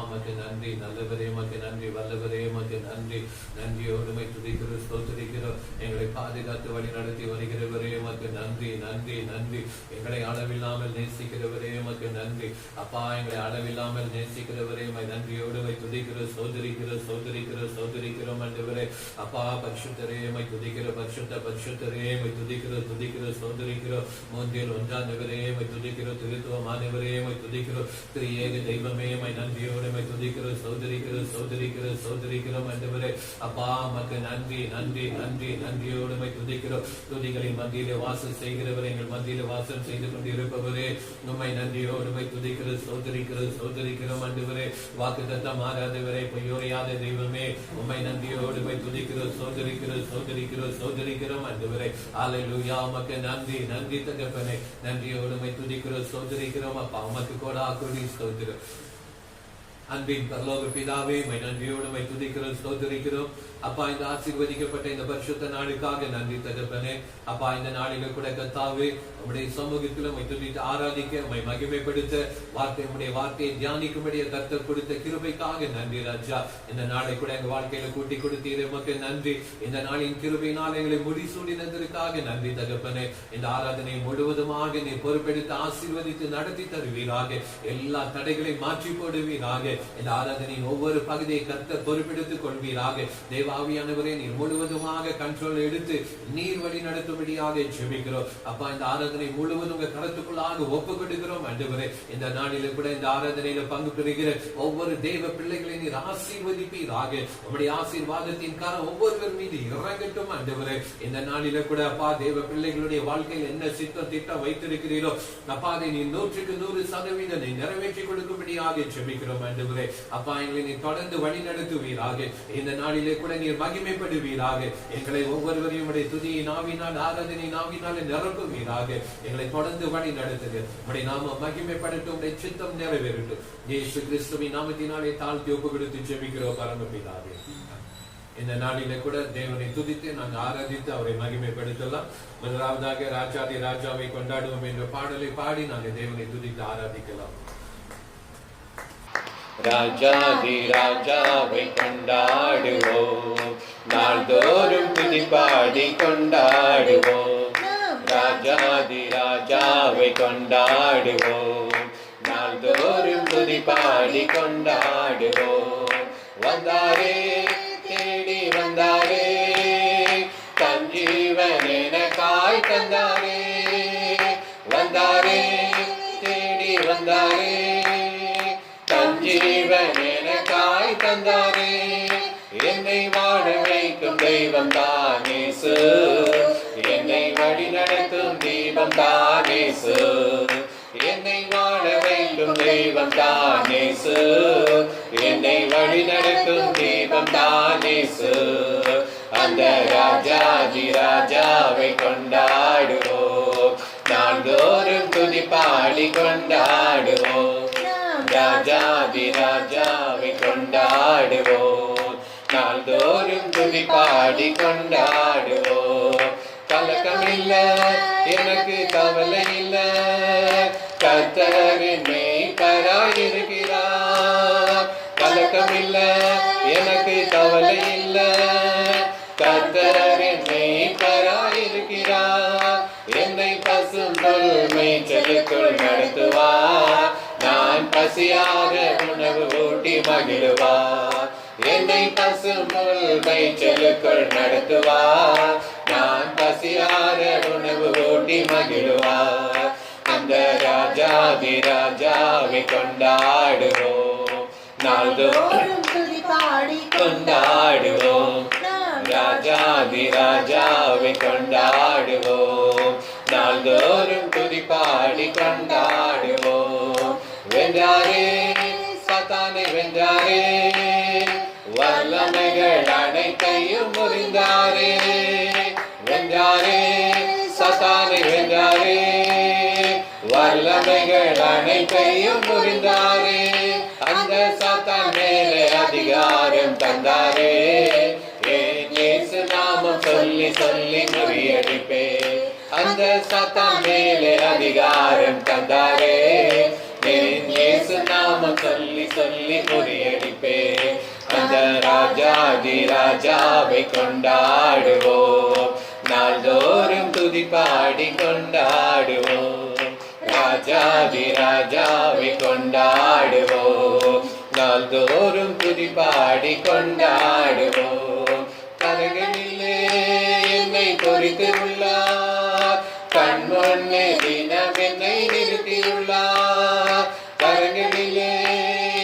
உமக்கு நன்றி. நல்லவரே உமக்கு நன்றி. வல்லவரே உமக்கு நன்றி. நன்றியோடு உம்மை துதிக்கிறோம், ஸ்தோத்திரிக்கிறோம். எங்களை பாதுகாத்து வழி நடத்தி வருகிறவரே உமக்கு நன்றி, நன்றி, நன்றி. எங்களை அளவில்லாமல் நேசிக்கிறவரே உமக்கு நன்றி. அப்பா, எங்களை அளவில்லாமல் நேசிக்கிறவரே உம்மை நன்றியோடு உம்மை துதிக்கிறோம், ஸ்தோத்திரிக்கிறோம், ஸ்தோத்திரிக்கிறோம், ஸ்தோத்திரிக்கிறோம் ஆண்டவரே. அப்பா, பரிசுத்தரே உம்மை துதிக்கிறோம், பரிசுத்தரே உம்மை துதிக்கிறோம், துதிக்கிறோம், ஸ்தோத்திரிக்கிறோம். மூன்றில் ஒன்றானவரே உம்மை துதிக்கிறோம், திருத்துவமானவரே உம்மை துதிக்கிறோம், திரியேக தெய்வமே உம்மை நன்றியோடு உம்மை துதிக்கிறோம், ஸ்தோத்திரிக்கிறோம், ஸ்தோத்திரிக்கிறோம், ஸ்தோத்திரிக்கிறோம் ஆண்டவரே. அப்பா, உமக்கு நன்றி, நன்றி, நன்றி. நன்றியோடு உம்மை துதிக்கிறோம். துதிகளின் மத்தியிலே வாசல் செய்கிறவரே, எங்கள் மத்தியிலே வாசல் செய்து கொண்டிருப்பவரே, உம்மை நன்றியோடு உம்மை துதிக்கிறோம், ஸ்தோத்திரிக்கிறோம், ஸ்தோத்திரிக்கிறோம் ஆண்டவரே. வாக்குத்தத்தம் மாறாதவரே, பொய்யோரையாத தெய்வமே, உம்மை நன்றியோடு உம்மை துதிக்கிறோம், ஸ்தோத்திரிக்கிறோம், ஸ்தோத்திரிக்கிறோம், ஸ்தோத்திரிக்கிறோம் ஆண்டவரே. அல்லேலூயா. உமக்கு நன்றி, நன்றி தகப்பனே. நன்றியோடு உம்மை துதிக்கிறோம், ஸ்தோத்திரிக்கிறோம். அப்பா, உமக்கு கோடி ஸ்தோத்திரம். அன்பின் பரலோக பிதாவே, உம்மை நன்றியோடு உம்மை துதிக்கிறோம், ஸ்தோத்திரிக்கிறோம். அப்பா, இந்த ஆசீர்வதிக்கப்பட்ட இந்த பரிசுத்த நாளுக்காக நன்றி தகப்பனே. அப்பா, இந்த நாளில கூட கர்த்தாவே, உம்முடைய சமூகத்தில் உம்மை துதித்து ஆராதிக்க, உம்மை மகிமைப்படுத்த, உம்முடைய வார்த்தையை தியானிக்கும்படிய கர்த்தர் கொடுத்த கிருபைக்காக நன்றி ராஜா. இந்த நாளை கூட எங்க வாழ்க்கையில கூட்டி கொடுத்தீரே, உமக்கு நன்றி. இந்த நாளின் கிருபையினால் எங்களை முடிசூடினதற்காக நன்றி தகப்பனே. இந்த ஆராதனை முழுவதுமாக நீ பொறுப்பெடுத்து ஆசீர்வதித்து நடத்தி தருவீராக. எல்லா தடைகளை மாற்றி போடுவீராக. இந்த ஆராதனையின் ஒவ்வொரு பகுதியை கர்த்தர் பொறுப்பெடுத்துக் கொள்வீராக. தேவாவியானவரே, நீர் முழுவதுமாக கண்ட்ரோல் எடுத்து நீர் வழி நடத்தும்படியாக ஜெபிக்கிறோம். அப்பா, இந்த ஆராதனை முழுவதும் உங்க கருத்துக்குள்ளாக ஒப்பு கொடுக்கிறோம் ஆண்டவரே. இந்த நாளில கூட இந்த ஆராதனையில பங்கு பெறுகிற ஒவ்வொரு தேவ பிள்ளைகளை நீர் ஆசீர்வதிப்பீராக. உம்முடைய ஆசீர்வாதத்தின் காரணம் ஒவ்வொருவர் மீது இறங்கட்டும் ஆண்டவரே. இந்த நாளில கூட அப்பா, தேவ பிள்ளைகளுடைய வாழ்க்கையில் என்ன திட்டம் வைத்திருக்கிறீரோ அப்பா, அதை நீ 100% நிறைவேற்றி கொடுக்கும்படியாக ஜெபிக்கிறோம் ஆண்டவரே. அப்பா, எங்களை நீ தொடர்ந்து வழி நடத்துவீராக. இந்த நாளிலே கூட நீர் மகிமைப்படுவீராக. எங்களை ஒவ்வொருவரையும் உடைய துதியை நாவினால், ஆராதனை நாவினால் நிரப்புவீராக. எங்களை தொடர்ந்து வழி நடத்துக. உடைய நாம மகிமைப்படட்டும், உடைய சித்தம் நிறைவேறட்டும். இயேசு கிறிஸ்துவின் நாமத்தினாலே தாழ்த்தி ஒப்பு கொடுத்து ஜெபிக்கிறோம் பரமபிதாவே. இந்த நாளிலே கூட தேவனை துதித்து நாங்கள் ஆராதித்து அவரை மகிமைப்படுத்தலாம். முதலாவதாக ராஜாதி ராஜாவை கொண்டாடுவோம் என்ற பாடலை பாடி நாங்கள் தேவனை துதித்து ஆராதிக்கலாம். ராஜாதி ராஜாவை கொண்டாடுவோம், நாள்தோறும் துதி பாடி கொண்டாடுவோம். ராஜாதி ராஜாவை கொண்டாடுவோம், நாள்தோறும் துதி பாடி கொண்டாடுவோம். வந்தாரே, தேடி வந்தாரே, தன் ஜீவன் எனக்காய் தந்தாரே. வந்தாரே, தேடி வந்தாரே, ஜீவன் எனக்காய் தந்தாரே. என்னை வாழ வைக்கும் தெய்வம் தானேசு, என்னை வழி நடத்தும் தீபம் தானேசு. என்னை வாழ வைக்கும் தெய்வம் தானேசு, என்னை வழி நடத்தும் தீபம் தானேசு. அந்த ராஜாதி ராஜாவை கொண்டாடுவோம், நாள்தோறும் துதி பாடி கொண்டாடுவோம். ராஜாதி ராஜாவை கொண்டாடுவோம், நாள்தோறும் துதி பாடி கொண்டாடுவோம். கலக்கமில்ல, எனக்கு கவலை இல்ல, கர்த்தரின் மேய்ப்பராய் இருக்கிறார். கலக்கமில்ல, எனக்கு கவலை இல்ல, கர்த்தரின் மேய்ப்பராய் இருக்கிறார். என்னை பசும்புல் மேய்ச்சலுக்குள் நடத்துவார், நான் பசியாக உணவு ஊட்டி மகிழுவார். என்னை பசும்புல் மேய்ச்சலுக்குள் நடத்துவார், நான் பசியாக உணவு ஊட்டி மகிழுவார். அந்த ராஜாதி ராஜாவை கொண்டாடுவோம், நாள்தோறும் துதி பாடி கொண்டாடுவோம். ராஜாதி ராஜாவை கொண்டாடுவோம், நாள்தோறும் துதி பாடி கொண்டாடுவோம். வென்றாரே, சாத்தானை வென்றாரே, வல்லமைகள் அனைத்தையும் முறிந்தாரே. வென்றாரே, சாத்தானை வென்றாரே, வல்லமைகள் அனைத்தையும் முறிந்தாரே. அந்த சாத்தான் மேலே அதிகாரம் தந்தாரே, இயேசு நாமம் சொல்லி சொல்லி முறியடிப்பே. அந்த சாத்தான் மேலே அதிகாரம் தந்தாரே, இயேசு நாமம் சொல்லி சொல்லி முறியடிப்பே. அந்த ராஜாதி ராஜாவை கொண்டாடுவோம், நாள்தோறும் துதி பாடி கொண்டாடுவோம். ராஜாதி ராஜாவை கொண்டாடுவோம், நாள்தோறும் துதி பாடி கொண்டாடுவோம். கரங்களிலே என்னை பொறித்து உள்ளார், கண் முன்னே தினம் என்னை நிறுத்தியுள்ளார். கரங்களிலே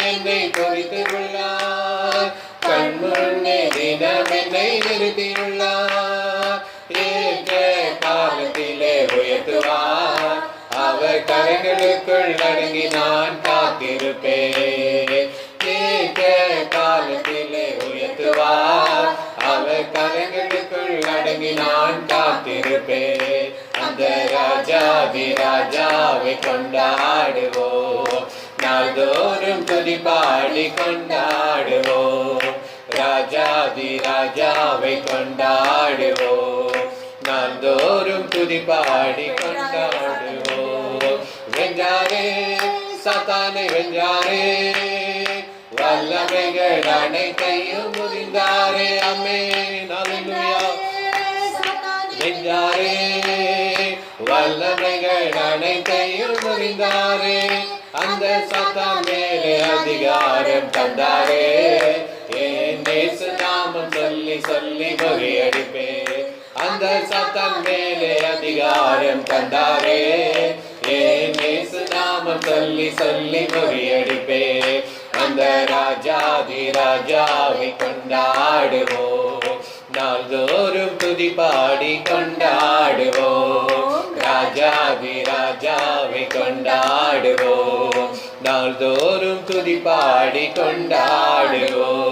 என்னை பொறித்து உள்ளார், கண் முன்னே தினம் என்னை நிறுத்தியுள்ளார். ஏற்ற காலத்திலே உயர்த்துவார், அவர் கரங்களுக்குள் அடங்கி நான் காத்திருப்பேன். ஏற்ற காலத்திலே உயர்த்துவார், அவர் கரங்களுக்குள் அடங்கி நான் காத்திருப்பேன். அந்த ராஜாதி ராஜாவை கொண்டாடுவோம், நாள்தோறும் துதி பாடி கொண்டாடுவோம். ராஜாதி ராஜாவை கொண்டாடுவோம், நாள்தோறும் துதி பாடி கொண்டாடுவோம். வென்றாரே சாத்தானை வென்றாரே, வல்லமைகள் அனைத்தையும் முறிந்தாரே. ஆமென் அல்லேலூயா. வென்றாரே வல்லமைகள் அனைத்தையும் முறிந்தாரே, அந்த சாத்தான் மேலே அதிகாரம் தந்தாரே. என் இயேசு நாமம் சொல்லி சொல்லி முறியடிப்பே. அந்த சாத்தான் மேலே அதிகாரம் தந்தாரே, என் இயேசு நாமம் சொல்லி சொல்லி முறியடிப்பே. அந்த ராஜாதி ராஜாவை கொண்டாடுவோம், நாள்தோறும் துதி பாடி கொண்டாடுவோம். ராஜாதி ராஜாவை கொண்டாடுவோம், நாள்தோறும் துதி பாடி கொண்டாடுவோம்.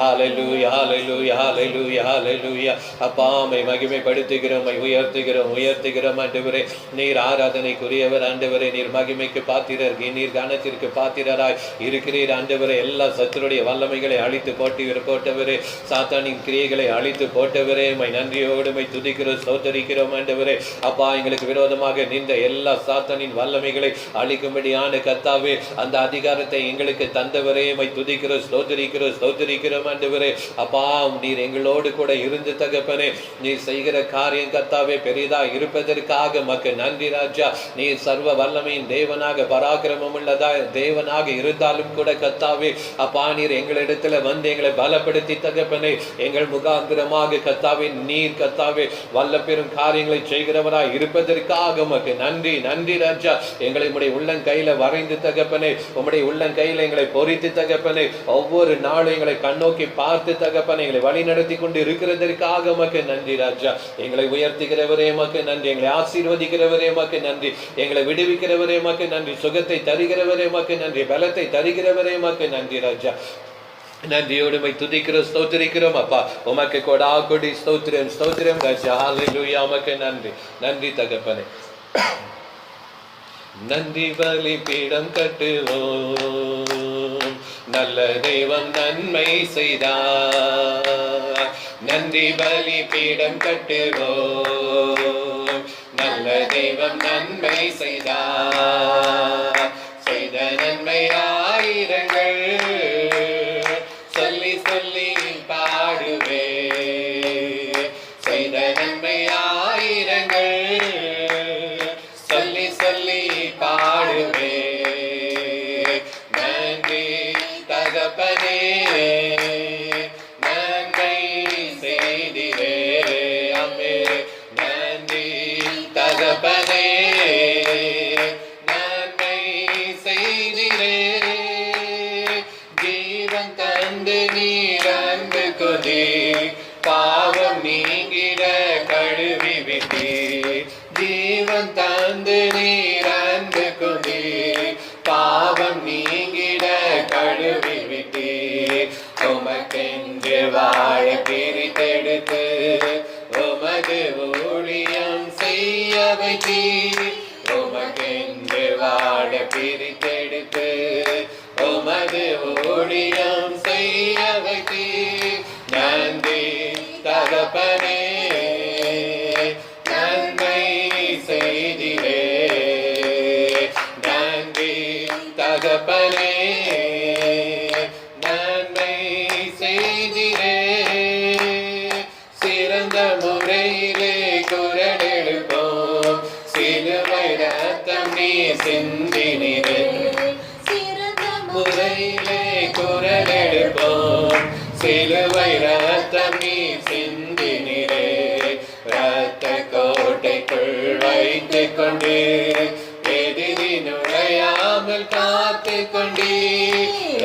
ஹல்லேலூயா ஹல்லேலூயா ஹல்லேலூயா ஹல்லேலூயா. அப்பாமை மகிமைப்படுத்துகிறோம், உயர்த்துகிறோம் ஆண்டவரே. நீர் ஆராதனைக்குரியவர் ஆண்டவரே, நீர் மகிமைக்கு பாத்திரர், நீர் கனத்திற்கு பாத்திரராய் இருக்கிறீர் ஆண்டவரே. எல்லா சத்துருடைய வல்லமைகளை அழித்து போட்டவரே, சாத்தானின் கிரியைகளை அழித்து போட்டவரே, நன்றியோடு துதிக்கிறோம் ஸ்தோத்தரிக்கிறோம் ஆண்டவரே. அப்பா, எங்களுக்கு விரோதமாக நின்ற எல்லா சாத்தானின் வல்லமைகளை அழிக்கும்படியான கர்த்தாவே, அந்த அதிகாரத்தை எங்களுக்கு தந்தவரே, துதிக்கிறோம் ஸ்தோத்தரிக்கிறோம் ஆண்டவரே. அப்பா, நீர் எங்களோடு கூட இருந்து தகப்பனே, நீர் செய்கிற காரியம் கர்த்தாவே பெரிதா இருப்பதற்காக மக்கு நன்றி ராஜா. நீர் சர்வ வல்லமையின் தேவனாக பராக்கிரமம் உள்ளதா தேவனாக இருந்தாலும் கூட கர்த்தாவே, அப்பா, நீர் எங்களிடத்துல வந்து எங்களை பலப்படுத்தி தகப்பனே, எங்கள் முகாந்திரமாக கர்த்தாவே, நீர் கர்த்தாவே வல்ல பெரும் காரியங்களை செய்கிறவராய் இருப்பதற்காக மக்கு நன்றி ராஜா. எங்களை உம்முடைய உள்ளங்கையில வரைந்து தகப்பனே, உம்முடைய உள்ளங்கையில எங்களை பொறித்து தகப்பனே, ஒவ்வொரு நாளும் எங்களை கண்ணோக்கி பார்த்து தகப்பனே எங்களை வழி நடத்தி கொண்டு இருக்கிறதற்காக மக்கு நன்றி ராஜா. எங்களை உயர்த்துகிறவரே மக்கு நன்றி, எங்களை ஆசீர்வதிக்கிறவரே மக்கு நன்றி, எங்களை விடுவிக்கிறவரே மக்கு நன்றி, சுகத்தை தருகிறவரே மக்கு நன்றி, பலத்தை தருகிறவரே மக்கு நன்றி ராஜா. நன்றியோடு துதிக்கிறோம் ஸ்தோத்திரிக்கிறோம் அப்பா. உமக்கு கொடா கொடி ஸ்தோத்திரம் ராஜா. ஹல்லேலூயா. உமக்கு நன்றி தகப்பனே. நன்றி பலி பீடம் கட்டுவோம், நல்ல தெய்வம் நன்மை செய்தார். நன்றி பலி பீடம் கட்டுவோம், நல்ல தெய்வம் நன்மை செய்தார். செய்த நன்மை ஆயிரங்கள் சொல்லி சொல்லி பாடுவே. செய்த நன்மை ஆயிரங்கள் சொல்லி சொல்லி பாடுவே. நன்றி தகப்பனே, நன்மை செய்திரே. அம்மே நன்றி தகப்பனே, நன்மை செய்திரே. ஜீவன் தந்து நீர் அன்பு கொதி, பாவம் நீங்கிட கழுவி விட்டீர். ஜீவன் தந்து நீர் அன்பு கொதி, பாவம் நீங்கிட கழுவி விட்டீர். உமக்கென்று வாழ பிரித்தெடுத்து உமது ஊழியம் செய்ய வைத்தீர். உமக்கென்று வாழ பிரித்தெடுத்து உமது ஊழியம் செய்ய வைத்தீர். நன்றி தகப்பனே, நன்மை செய்திரே. நன்றி குரல் எடுப்போம். சிலுவை ரத்தம் நீ சிந்தினீரே, ரத்த கோட்டைக்குள் வைத்துக் கொண்டு எதிரி நுழையாமல் காத்து கொண்டே,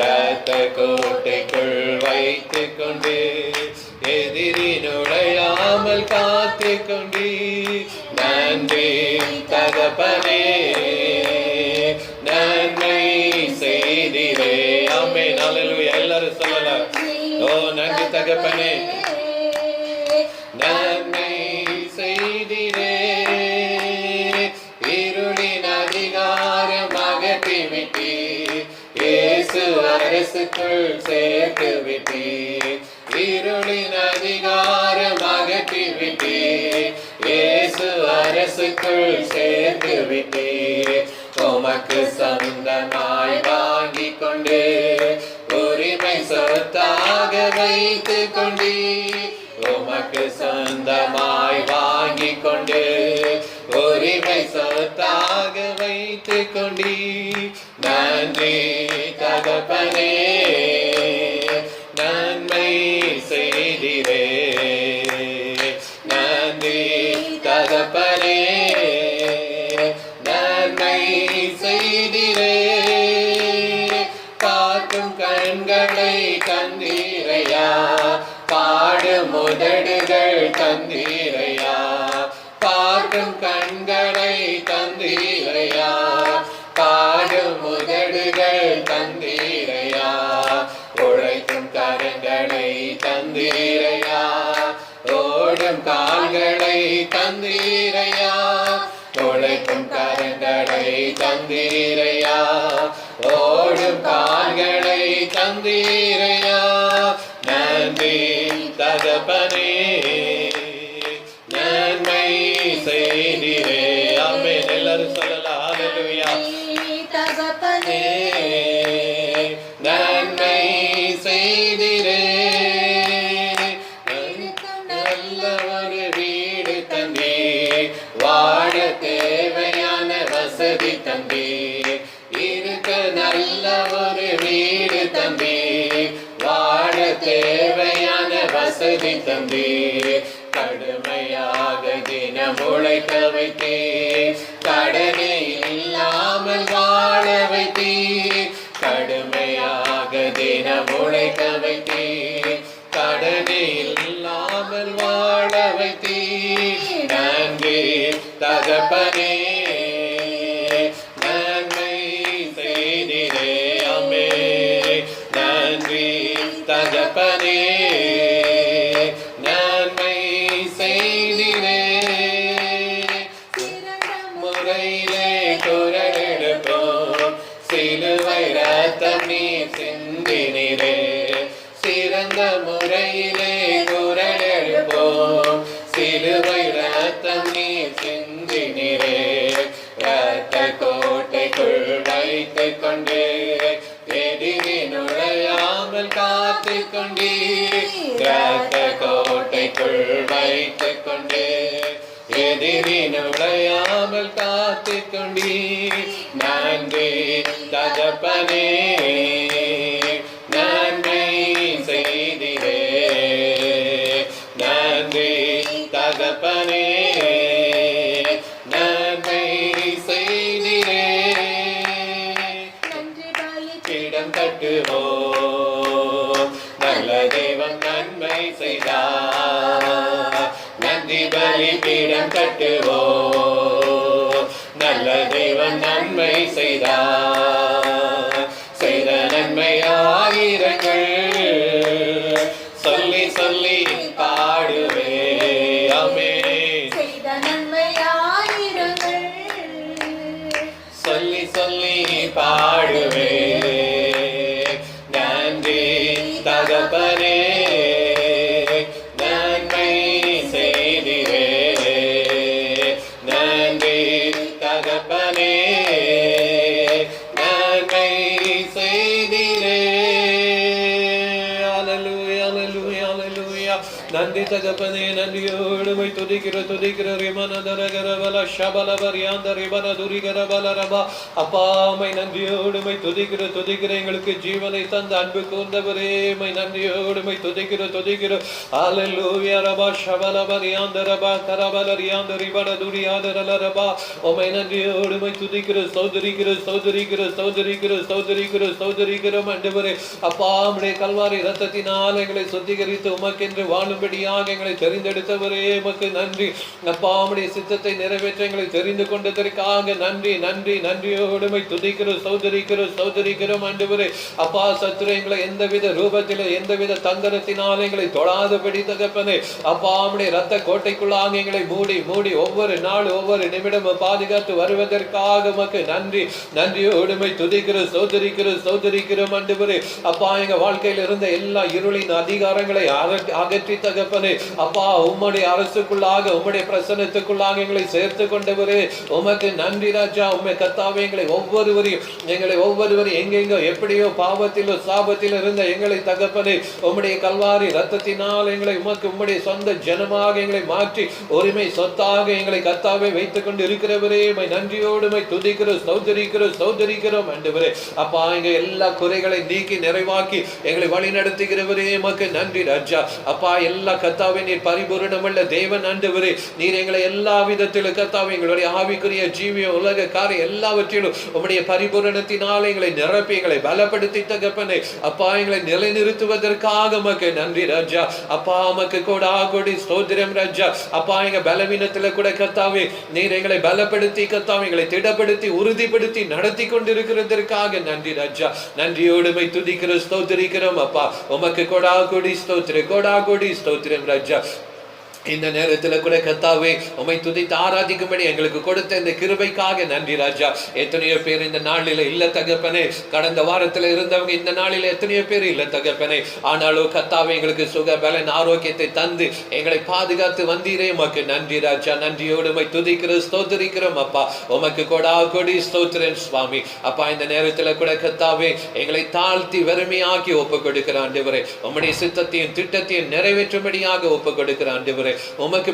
ரத்த கோட்டைக்குள் வைத்துக் கொண்டு எதிரி நுழையாமல் காத்து கொண்டே. நன்றி தகப்பனே, நன்மை செய்திரே. ஆமென், அல்லேலூயா. எல்லாரும் சொல்லலாம். ஓ நன்றி தகப்பனே, நன்மை செய்திரே. இருளின் அதிகாரம் அகற்றி விட்டீர், இயேசு அரசுக்குள் சேர்த்து விட்டீர். இருளின் அதிகாரம் அகற்றி விட்டீர், இயேசு அரசுக்குள் சேர்த்து விட்டீர். உமக்கு சொந்தமாய் வாங்கி கொண்டு உரிமை சொத்தாக வைத்துக் கொண்டீர். உமக்கு சொந்தமாய் வாங்கி கொண்டு உரிமை சொத்தாக வைத்துக் கொண்டீர். நன்றி தகப்பனே, நன்மை செய்திரே. நன்றி தகப்பனே, நன்மை செய்திரே. பார்க்கும் கண்களை தந்தீரையா, பாடும் உதடுகள் தந்தீரையா. பார்க்கும் கண்களை தந்தீரையா, பாடும் உதடுகள் தந்தீரையா. உழைக்கும் கரங்களை தந்தீரையா, ஓடும் கால்களை தந்தீரையா. உழைக்கும் கரங்களை தந்தீரையா, ஓடும் கால்களை தந்தீரையா. நன்றி தகப்பனே, நன்மை செய்திரே. ஆமென், எல்லாரும் சொல்லலாம். அல்லேலூயா. தகப்பனே, நன்மை செய்திரே. நல்ல ஒரு வீடு தந்தே, வாழ தேவையான வசதி தந்தே. இருக்க நல்ல ஒரு வீடு தந்தே, வாழ தேவையான வசதி தந்தே. கடுமையாக தினம் உழைக்க வைத்தே, கடனே இல்லாமல் வாழ வைத்தே. கடுமையாக தினம் உழைக்க வைத்தே, கடனே இல்லாமல் வாழ வைத்தே. நன்றி தகப்பனே, நன்மை செய்திரே. ஆமென், நன்றி தகப்பனே, நன்மை செய்திரே. முறையிலே குரல் எடுப்போம், சிலுவை ரத்தம் நீ சிந்தினீரே. சிறந்த முறையிலே குரல் எடுப்போம், சிலுவை ரத்தம் நீ சிந்தினீரே. ரத்த கோட்டைக்குள் வைத்துக் கொண்டு எதிரி நுழையாமல் காத்து கொண்டே, ரத்த கோட்டைக்குள் வைத்துக் கொண்டு எதிரி நுழையாமல் காத்து கொண்டே. நன்றி தகப்பனே, நன்மை செய்திரே. நன்றி தகப்பனே, நன்மை செய்திரே. பலிபீடம் கட்டுவோம், நல்ல தெய்வம் நன்மை செய்தார். நன்றி பலிபீடம் கட்டுவோம், நல்ல தெய்வம் நன்மை செய்தார். செய்த நன்மை ஆயிரங்கள் சொல்லி சொல்லி பாடுவே. ஆமென், செய்த நன்மை ஆயிரங்கள் சொல்லி சொல்லி பாடுவே. நன்றி தகப்பனே, நன்மை செய்திரே. நன்றி தகப்பனே, நன்றி தகப்பனே, நன்றியோடு மை துதிக்கிற ரிமனதரகரபல ஷபலபரியாந்த ரிபன துரிகரபலரபா. அப்பா மை நன்றியோடு மை துதிக்கிற எங்களுக்கு ஜீவனை தந்த அன்பு கூர்ந்தவரே, மை நன்றியோடு மை துதிக்கிற அல்லேலூயா ரபா ஷபலபரியாந்த ரபா கரபலரியாந்த ரிபன துரியாதரலரபா. உம்மை நன்றியோடு மை துதிக்கிற ஸ்தோத்திரிக்கிற ஆண்டவரே. அப்பா உம்முடைய கல்வாரி இரத்தத்தினால் எங்களை சுத்திகரித்து உமக்கென்று வாழும்படியாக எங்களை தெரிந்தெடுத்தவரே, உமக்கு நன்றி. அப்பா உம்முடைய சித்தத்தை நிறைவேற்ற எங்களை தெரிந்து கொண்டதற்காக நன்றியோடு மை துதிக்கிற ஸ்தோத்திரிக்கிறோம் ஆண்டவரே. அப்பா சத்துரு எங்களை எந்தவித ரூபத்தில் எந்தவித தங்கரத்தினால் எங்களை தொடாதபடி தகப்பனே, அப்பா உம்முடைய இரத்த கோட்டைக்குள்ளாக எங்களை மூடி ஒவ்வொரு நாள் ஒவ்வொரு நிமிடம் பாதுகாத்து வருவதற்காக உமக்கு நன்றியோடு மை துதிக்கிற ஸ்தோத்திரிக்கிறோம் ஆண்டவரே. அப்பா எங்க வாழ்க்கையில் இருந்த எல்லா இருளின் அதிகாரங்களை அகற்றி தகப்பனே, அப்பா உம்முடைய அரசுக்குள்ளாக உம்முடைய பிரசன்னத்துக்குள்ளாக எங்களை சேர்த்து கொண்டவரே, உமக்கு நன்றி ராஜா. உம்மை கர்த்தாவே எங்களை ஒவ்வொருவரையும் எங்கெங்க எப்படியோ பாவத்திலோ சாபத்தில் இருந்த எங்களை தகப்பனே, உம்முடைய கல்வாரி ரத்தத்தினால் எங்களை உம்முடைய சொந்த ஜனமாக எங்களை மாற்றி உரிமை சொத்தாக எங்களை கர்த்தாவே வைத்துக் கொண்டு இருக்கிறவரே, மை நன்றியோடு மை துதிக்கிற ஸ்தோத்திரிக்கிறோம் ஆண்டவரே. அப்பா எங்க எல்லா குறைகளை நீக்கி நிறைவாக்கி எங்களை வழி நடத்துகிறவரே, உமக்கு நன்றி ராஜா. அப்பா எல்லா கர்த்தாவே நீர் பரிபூரணமுள்ள தேவன் ஆண்டவரே. நீர் எங்களை எல்லா விதத்திலும் கர்த்தாவே எங்களுடைய ஆவிக்குரிய ஜீவிய உலக காரிய எல்லாவற்றிலும் உம்முடைய பரிபூரணத்தினால் எங்களை நிரப்பி எங்களை பலப்படுத்தி தகப்பனே, அப்பா எங்களை நிலைநிறுத்துவதற்காக உமக்கு நன்றி ராஜா. அப்பா உமக்கு கோடி ஸ்தோத்திரம் ராஜா. அப்பா எங்க பலவீனத்துல கூட கர்த்தாவே நீர் எங்களை பலப்படுத்தி கர்த்தாவே எங்களை திடப்படுத்தி உறுதிப்படுத்தி நடத்தி கொண்டிருக்கிறதற்காக நன்றி ராஜா. நன்றியோடு மை துதிக்கிற ஸ்தோத்திரிக்கிறோம் அப்பா. உமக்கு கோடி ஸ்தோத்திரம் ராஜா. இந்த நேரத்தில் கூட கர்த்தாவே உம்மை துதித்து ஆராதிக்கும்படி எங்களுக்கு கொடுத்த இந்த கிருபைக்காக நன்றி ராஜா. எத்தனையோ பேர் இந்த நாளில இல்ல தகப்பனே, கடந்த வாரத்தில் இருந்தவங்க இந்த நாளில எத்தனையோ பேர் இல்ல தகப்பனே. ஆனாலும் கர்த்தாவே எங்களுக்கு சுக பலன் ஆரோக்கியத்தை தந்து எங்களை பாதுகாத்து வந்தீரே, உமக்கு நன்றி ராஜா. நன்றியோடு உம்மை துதிக்கிற ஸ்தோத்திரிக்கிறோம் அப்பா. உமக்கு கோடி ஸ்தோத்திரம் சுவாமி. அப்பா இந்த நேரத்தில் கூட கர்த்தாவே எங்களை தாழ்த்தி வெறுமையாக்கி ஒப்பு கொடுக்கிற ஆண்டவரே, உம்முடைய சித்தத்தையும் திட்டத்தையும் நிறைவேற்றும்படியாக ஒப்பு கொடுக்கிற ஆண்டவரே. உமக்கு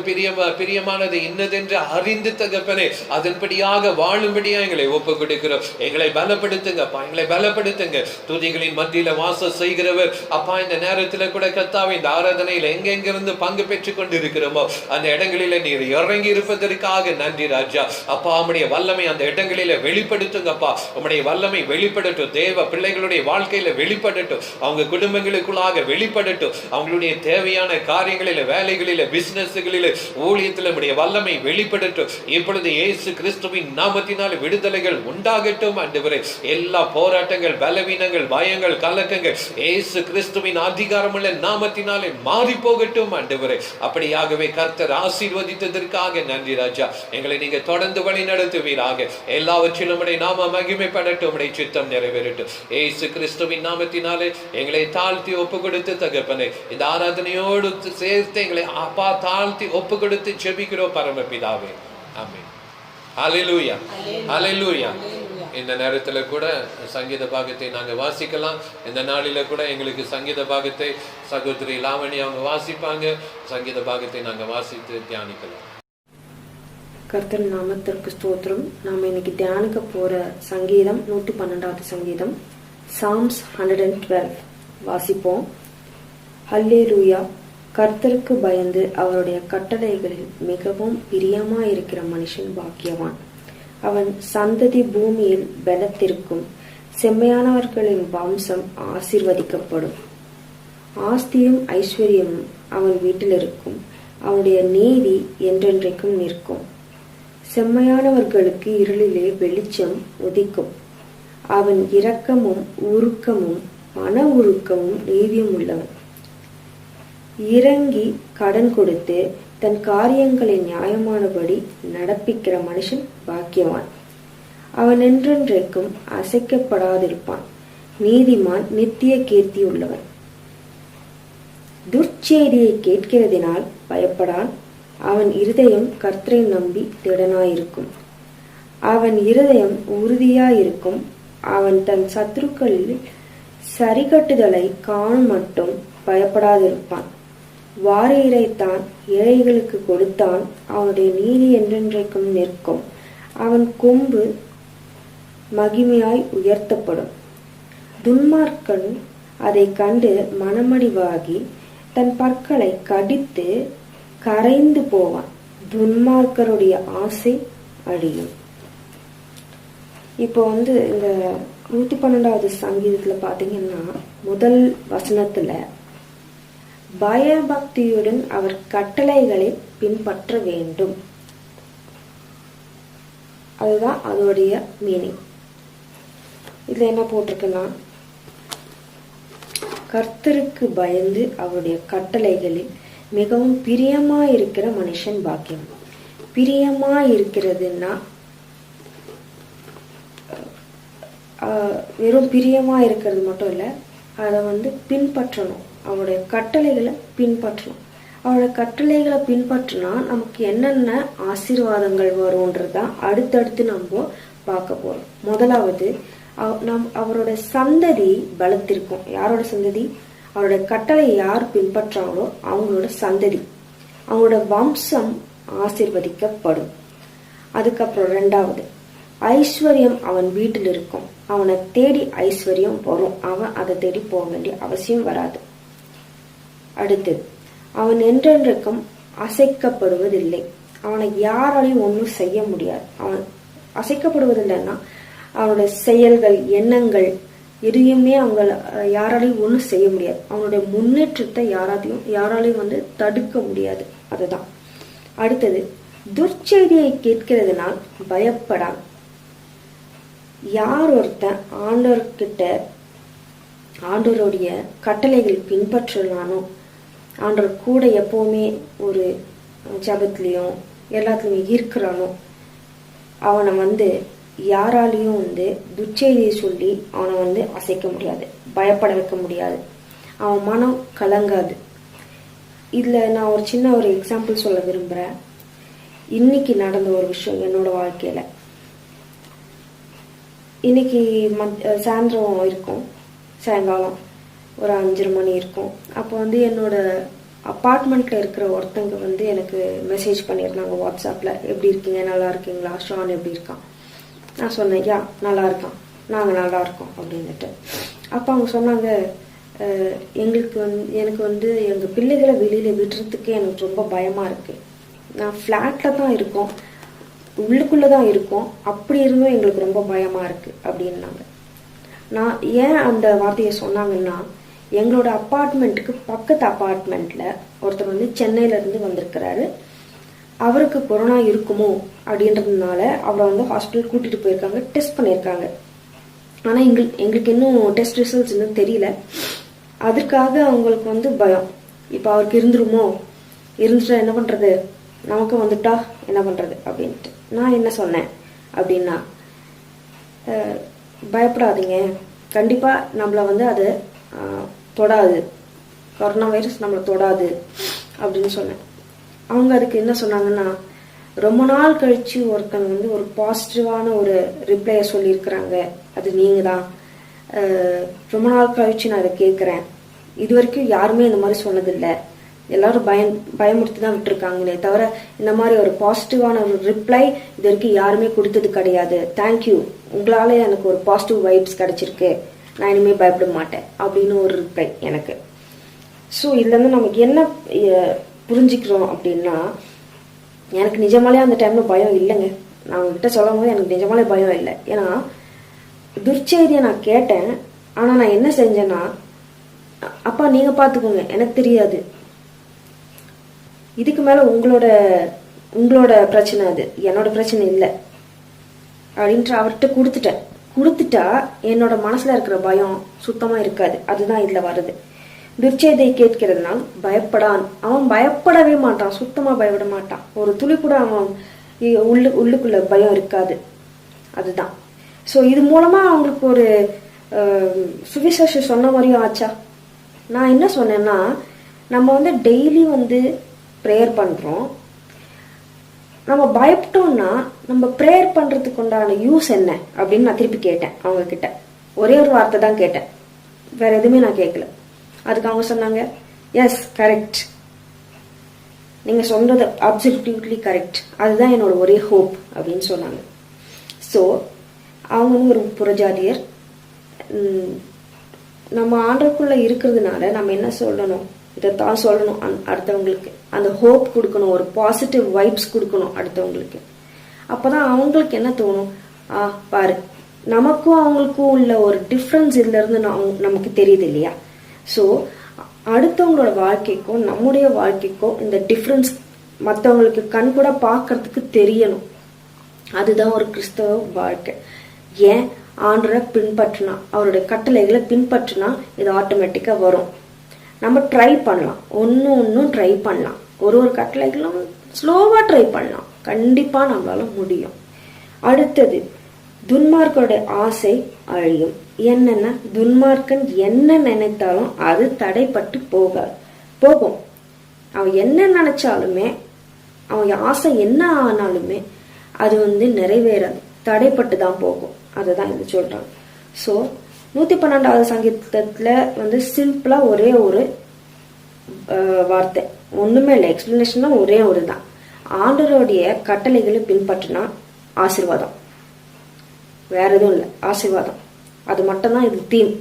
பிரியமானது இன்னதென்று அறிந்து தகப்பனே அதன்படியாக வாழும்படியா எங்களை ஒப்பு கொடுக்கிறோம். எங்களை பலப்படுத்துங்கப்பா, எங்களை பலப்படுத்துங்க. துதிகளின் மத்தியில வாசம் செய்கிறவர் அப்பா இந்த நேரத்துல கூட கர்த்தாவே இந்த ஆராதனையில எங்கெங்கிருந்து பங்கு பெற்றுக் கொண்டு இருக்கிறோமோ அந்த இடங்களில நீர் இறங்கி இருப்பதற்காக நன்றி ராஜா. அப்பா உம்முடைய வல்லமை அந்த இடங்களில வெளிப்படுத்துங்கப்பா. உம்முடைய வல்லமை வெளிப்படட்டும், தேவ பிள்ளைகளுடைய வாழ்க்கையில வெளிப்படட்டும், அவங்க குடும்பங்களுக்குள்ளாக வெளிப்படட்டும், அவங்களுடைய தேவையான காரியங்களில வேலைகளில பிசினஸ்களிலே ஊழியத்தில் நம்முடைய வல்லமை வெளிப்படட்டும். இப்பொழுது இயேசு கிறிஸ்துவின் நாமத்தினால் விடுதலைகள் உண்டாகட்டும் ஆண்டவரே. எல்லா போராட்டங்கள், பலவீனங்கள், பயங்கள், கலக்கங்கள் இயேசு கிறிஸ்துவின் அதிகாரமுள்ள நாமத்தினாலே மாறி போகட்டும் ஆண்டவரே. அப்படியாகவே கர்த்தர் ஆசீர்வதித்ததற்காக நன்றி ராஜா. எங்களை நீங்க தொடர்ந்து வழி நடத்துவீராக. எல்லாவற்றிலும் உம்முடைய நாம மகிமைப்படட்டும், உம்முடைய சித்தம் நிறைவேறட்டும். இயேசு கிறிஸ்துவின் நாமத்தினாலே எங்களை தாழ்த்தி ஒப்பு கொடுத்து தகப்பனே இந்த ஆராதனையோடு சேர்த்து எங்களை அப்பா தாழ்த்தி ஒப்பு கொடுத்து ஜெபிக்கிறோம் பரமபிதாவே. ஆமென். ஹல்லேலூயா, ஹல்லேலூயா. இந்த நேரத்துல கூட சங்கீத பாகத்தை நாங்க வாசிக்கலாம். இந்த நாளில கூட எங்களுக்கு சங்கீத பாகத்தை சகோதரி லாவணி அவங்க வாசிப்பாங்க. சங்கீத பாகத்தை நாங்க வாசித்து தியானிக்கலாம். கர்த்தர் நாமத்திற்கு ஸ்தோத்திரம். நாம இன்னைக்கு தியானிக்க போற சங்கீதம் 112வது சங்கீதம், சாம்ஸ் 112. வாசிப்போம். ஹல்லேலூயா. கர்த்தருக்கு பயந்து அவருடைய கட்டளைகளில் மிகவும் பிரியமாயிருக்கிற மனுஷன் பாக்கியவான். அவன் சந்ததி பூமியில் பலத்திற்கும், செம்மையானவர்களின் வம்சம் ஆசீர்வதிக்கப்படும். ஆஸ்தியும் ஐஸ்வர்யமும் அவன் வீட்டில் இருக்கும், அவனுடைய நீதி என்றென்றைக்கும் நிற்கும். செம்மையானவர்களுக்கு இருளிலே வெளிச்சம் உதிக்கும். அவன் இரக்கமும் உருக்கமும் மன உருக்கமும் நீதியும் உள்ளவன். இறங்கி கடன் கொடுத்து தன் காரியங்களை நியாயமானபடி நடப்பிக்கிற மனுஷன் பாக்கியவான். அவன் என்றென்றைக்கும் அசைக்கப்படாதிருப்பான். நீதிமான் நித்திய கீர்த்தி உள்ளவன். துர்ச்செய்தியை கேட்கிறதினால் பயப்படான். அவன் இருதயம் கர்த்தரை நம்பி திடனாயிருக்கும். அவன் இருதயம் உறுதியாயிருக்கும். அவன் தன் சத்துருக்களில் சரிகட்டுதலை காணும் மட்டும் பயப்படாதிருப்பான். வாரியைத்தான் ஏழைகளுக்கு கொடுத்தான். அவனுடைய நீதி என்றென்றைக்கும் நிற்கும். அவன் கொம்பு மகிமையாய் உயர்த்தப்படும். துன்மார்க்கன் அதை கண்டு மனமடிவாகி தன் பற்களை கடித்து கரைந்து போவான். துன்மார்க்கருடைய ஆசை அழியும். இப்போ இந்த 112வது சங்கீதத்துல பாத்தீங்கன்னா முதல் வசனத்துல பயபக்தியுடன் அவர் கட்டளைகளை பின்பற்ற வேண்டும். அதுதான் அதோடைய மீனிங். இதுல என்ன போட்டிருக்குன்னா, கர்த்தருக்கு பயந்து அவருடைய கட்டளைகளில் மிகவும் பிரியமா இருக்கிற மனுஷன் பாக்கியம். பிரியமா இருக்கிறதுன்னா வெறும் பிரியமா இருக்கிறது மட்டும் இல்ல, அதை பின்பற்றணும். அவருடைய கட்டளைகளை பின்பற்றணும். அவருடைய கட்டளைகளை பின்பற்றினா நமக்கு என்னென்ன ஆசீர்வாதங்கள் வரும்ன்றதான் அடுத்தடுத்து நம்ம பார்க்க போறோம். முதலாவது, அவரோட சந்ததி பலத்திருக்கும். யாரோட சந்ததி? அவருடைய கட்டளை யார் பின்பற்றாங்களோ அவங்களோட சந்ததி, அவங்களோட வம்சம் ஆசீர்வதிக்கப்படும். அதுக்கப்புறம் ரெண்டாவது, ஐஸ்வர்யம் அவன் வீட்டில் இருக்கும். அவனை தேடி ஐஸ்வர்யம் வரும். அவன் அதை தேடி போக வேண்டிய அவசியம் வராது. அடுத்தது, அவன் என்றென்றைக்கும் அசைக்கப்படுவதில்லை. அவனை யாராலையும் ஒன்றும் செய்ய முடியாது. அவன் அசைக்கப்படுவதில்லைன்னா அவனுடைய செயல்கள், எண்ணங்கள் எதையுமே அவங்க யாராலையும் ஒன்றும் செய்ய முடியாது. அவனுடைய முன்னேற்றத்தை யாராலையும் தடுக்க முடியாது. அதுதான். அடுத்தது, துர்ச்செய்தியை கேட்கிறதுனால் பயப்படான். யார் ஒருத்தன் ஆண்டவருடைய கட்டளைகள் பின்பற்றலானோ, ஆண்டவர் கூட எப்பவுமே ஒரு ஜபத்திலையும் எல்லாத்துலயும் இருக்கிறானோ, அவனை யாராலையும் துர்ச்செய்தியை சொல்லி அவனை அசைக்க முடியாது, பயப்பட வைக்க முடியாது. அவன் மனம் கலங்காது. இதுல நான் ஒரு சின்ன ஒரு எக்ஸாம்பிள் சொல்ல விரும்புறேன். இன்னைக்கு நடந்த ஒரு விஷயம் என்னோட வாழ்க்கையில. இன்னைக்கு சாயந்தரம் இருக்கும், சாயங்காலம் ஒரு 5:30 மணி இருக்கும். அப்போ என்னோட அப்பார்ட்மெண்ட்ல இருக்கிற ஒருத்தங்க எனக்கு மெசேஜ் பண்ணியிருந்தாங்க வாட்ஸ்அப்ல, எப்படி இருக்கீங்க, நல்லா இருக்கீங்களா, ஷான் எப்படி இருக்கான். நான் சொன்னேன், யா நல்லா இருக்கான், நாங்க நல்லா இருக்கோம் அப்படின்னுட்டு. அப்ப அவங்க சொன்னாங்க, எனக்கு எங்க பிள்ளைகளை வெளியில விடுறதுக்கு எனக்கு ரொம்ப பயமா இருக்கு. நான் ஃபிளாட்ல தான் இருக்கோம், உள்ளுக்குள்ளதான் இருக்கோம், அப்படி இருந்தும் எங்களுக்கு ரொம்ப பயமா இருக்கு அப்படின்னாங்க. நான் ஏன் அந்த வார்த்தையை சொன்னாங்கன்னா, எங்களோட அப்பார்ட்மெண்ட்டுக்கு பக்கத்து அப்பார்ட்மெண்ட்ல ஒருத்தர் சென்னையில இருந்து வந்திருக்கிறாரு. அவருக்கு கொரோனா இருக்குமோ அப்படின்றதுனால அவரை ஹாஸ்பிட்டல் கூட்டிட்டு போயிருக்காங்க, டெஸ்ட் பண்ணியிருக்காங்க. ஆனா எங்களுக்கு இன்னும் டெஸ்ட் ரிசல்ட்ஸ் இன்னும் தெரியல. அதுக்காக அவங்களுக்கு பயம். இப்ப அவருக்கு இருந்துட்டா என்ன பண்றது, நமக்கு வந்துட்டா என்ன பண்றது அப்படின்ட்டு. நான் என்ன சொன்னேன் அப்படின்னா, பயப்படாதீங்க, கண்டிப்பா நம்மள அது தொடாது, கொரோனா வைரஸ் நம்மளை தொடாது அப்படின்னு சொன்னேன். அவங்க அதுக்கு என்ன சொன்னாங்கன்னா, ரொம்ப நாள் கழிச்சு ஒருத்தங்க ஒரு பாசிட்டிவான ஒரு ரிப்ளைய சொல்லியிருக்கிறாங்க, அது நீங்க தான். ரொம்ப நாள் கழிச்சு நான் அதை கேட்கிறேன், இது வரைக்கும் யாருமே இந்த மாதிரி சொன்னதில்லை, எல்லாரும் பயமுறுத்தி தான் விட்டுருக்காங்களே தவிர இந்த மாதிரி ஒரு பாசிட்டிவான ஒரு ரிப்ளை இது வரைக்கும் யாருமே கொடுத்தது கிடையாது. தேங்க்யூ, உங்களால எனக்கு ஒரு பாசிட்டிவ் வைப்ஸ் கிடைச்சிருக்கு, நான் இனிமே பயப்பட மாட்டேன் அப்படின்னு ஒரு ரிப்ளை எனக்கு. ஸோ இதுல இருந்து நமக்கு என்ன புரிஞ்சுக்கிறோம் அப்படின்னா, எனக்கு நிஜமாலே அந்த டைம்ல பயம் இல்லைங்க. நான் உங்ககிட்ட சொல்லும் போது எனக்கு நிஜமாலே பயம் இல்லை. ஏன்னா துர்ச்செய்தியை நான் கேட்டேன். ஆனா நான் என்ன செஞ்சேன்னா, அப்பா நீங்க பாத்துக்கோங்க, எனக்கு தெரியாது, இதுக்கு மேல உங்களோட பிரச்சனை, அது என்னோட பிரச்சனை இல்லை அப்படின்ட்டு அவர்கிட்ட கொடுத்துட்டா என்னோட மனசுல இருக்கிற பயம் சுத்தமா இருக்காது. அதுதான் இதுல வருது. துர்ச்செய்தியை கேட்கிறதுனால் பயப்படான். அவன் பயப்படவே மாட்டான், சுத்தமா பயப்பட மாட்டான். ஒரு துளி கூட அவன் உள்ளுக்குள்ள பயம் இருக்காது. அதுதான். சோ இது மூலமா அவங்களுக்கு ஒரு சுவிசேஷம் சொன்ன மாதிரியும் ஆச்சா. நான் என்ன சொன்னேன்னா, நம்ம டெய்லி ப்ரேயர் பண்றோம். நம்ம பயப்பட்டோம்னா நம்ம ப்ரேயர் பண்றதுக்கு உண்டான யூஸ் என்ன அப்படின்னு நான் திருப்பி கேட்டேன் அவங்க கிட்ட. ஒரே ஒரு வார்த்தை தான் கேட்டேன், வேற எதுவுமே நான் கேட்கல. அதுக்கு அவங்க சொன்னாங்க, எஸ் கரெக்ட், நீங்கள் சொல்றது அப்சல்யூட்லி கரெக்ட், அதுதான் என்னோட ஒரே ஹோப் அப்படின்னு சொன்னாங்க. ஸோ அவங்க வந்து ஒரு புறஜாதியர். நம்ம ஆண்டவருக்குள்ள இருக்கிறதுனால நம்ம என்ன சொல்லணும், இதைத்தான் சொல்லணும். அடுத்தவங்களுக்கு அந்த ஹோப் கொடுக்கணும், ஒரு பாசிட்டிவ் வைப்ஸ் கொடுக்கணும் அடுத்தவங்களுக்கு. அப்போதான் அவங்களுக்கு என்ன தோணும், பாரு நமக்கும் அவங்களுக்கும் உள்ள ஒரு டிஃப்ரென்ஸ் இதுல இருந்து நமக்கு தெரியுது இல்லையா. ஸோ அடுத்தவங்களோட வாழ்க்கைக்கும் நம்முடைய வாழ்க்கைக்கும் இந்த டிஃப்ரென்ஸ் மற்றவங்களுக்கு கண் கூட பார்க்கறதுக்கு தெரியணும். அதுதான் ஒரு கிறிஸ்தவ வாழ்க்கை. ஏன் ஆண்டவரை பின்பற்றினா, அவருடைய கட்டளைகளை பின்பற்றினா இது ஆட்டோமேட்டிக்கா வரும். நம்ம ட்ரை பண்ணலாம், ஒன்னும் ட்ரை பண்ணலாம், ஒரு கட்டளைகளும் ஸ்லோவா ட்ரை பண்ணலாம், கண்டிப்பா நம்மளால முடியும். அடுத்தது, துன்மார்க்கருடைய ஆசை அழியும். என்னன்னா துன்மார்க்கன் என்ன நினைத்தாலும் அது தடைப்பட்டு போகும். அவன் என்ன நினைச்சாலுமே, அவன் ஆசை என்ன ஆனாலுமே அது வந்து நிறைவேறாது, தடைப்பட்டு தான் போகும். அதுதான் இது சொல்றாங்க. ஸோ 112வது சங்கீதத்துல வந்து சிம்பிளா ஒரே ஒரு வார்த்தை, ஒண்ணுமே இல்லை, எக்ஸ்பிளனேஷன் தான் ஒரே ஒரு தான். ஆண்டவருடைய கட்டளைகளை பின்பற்றினா ஆசீர்வாதம், வேற எதுவும் இல்லை, ஆசீர்வாதம். அது மட்டும்தான் இது தீம்,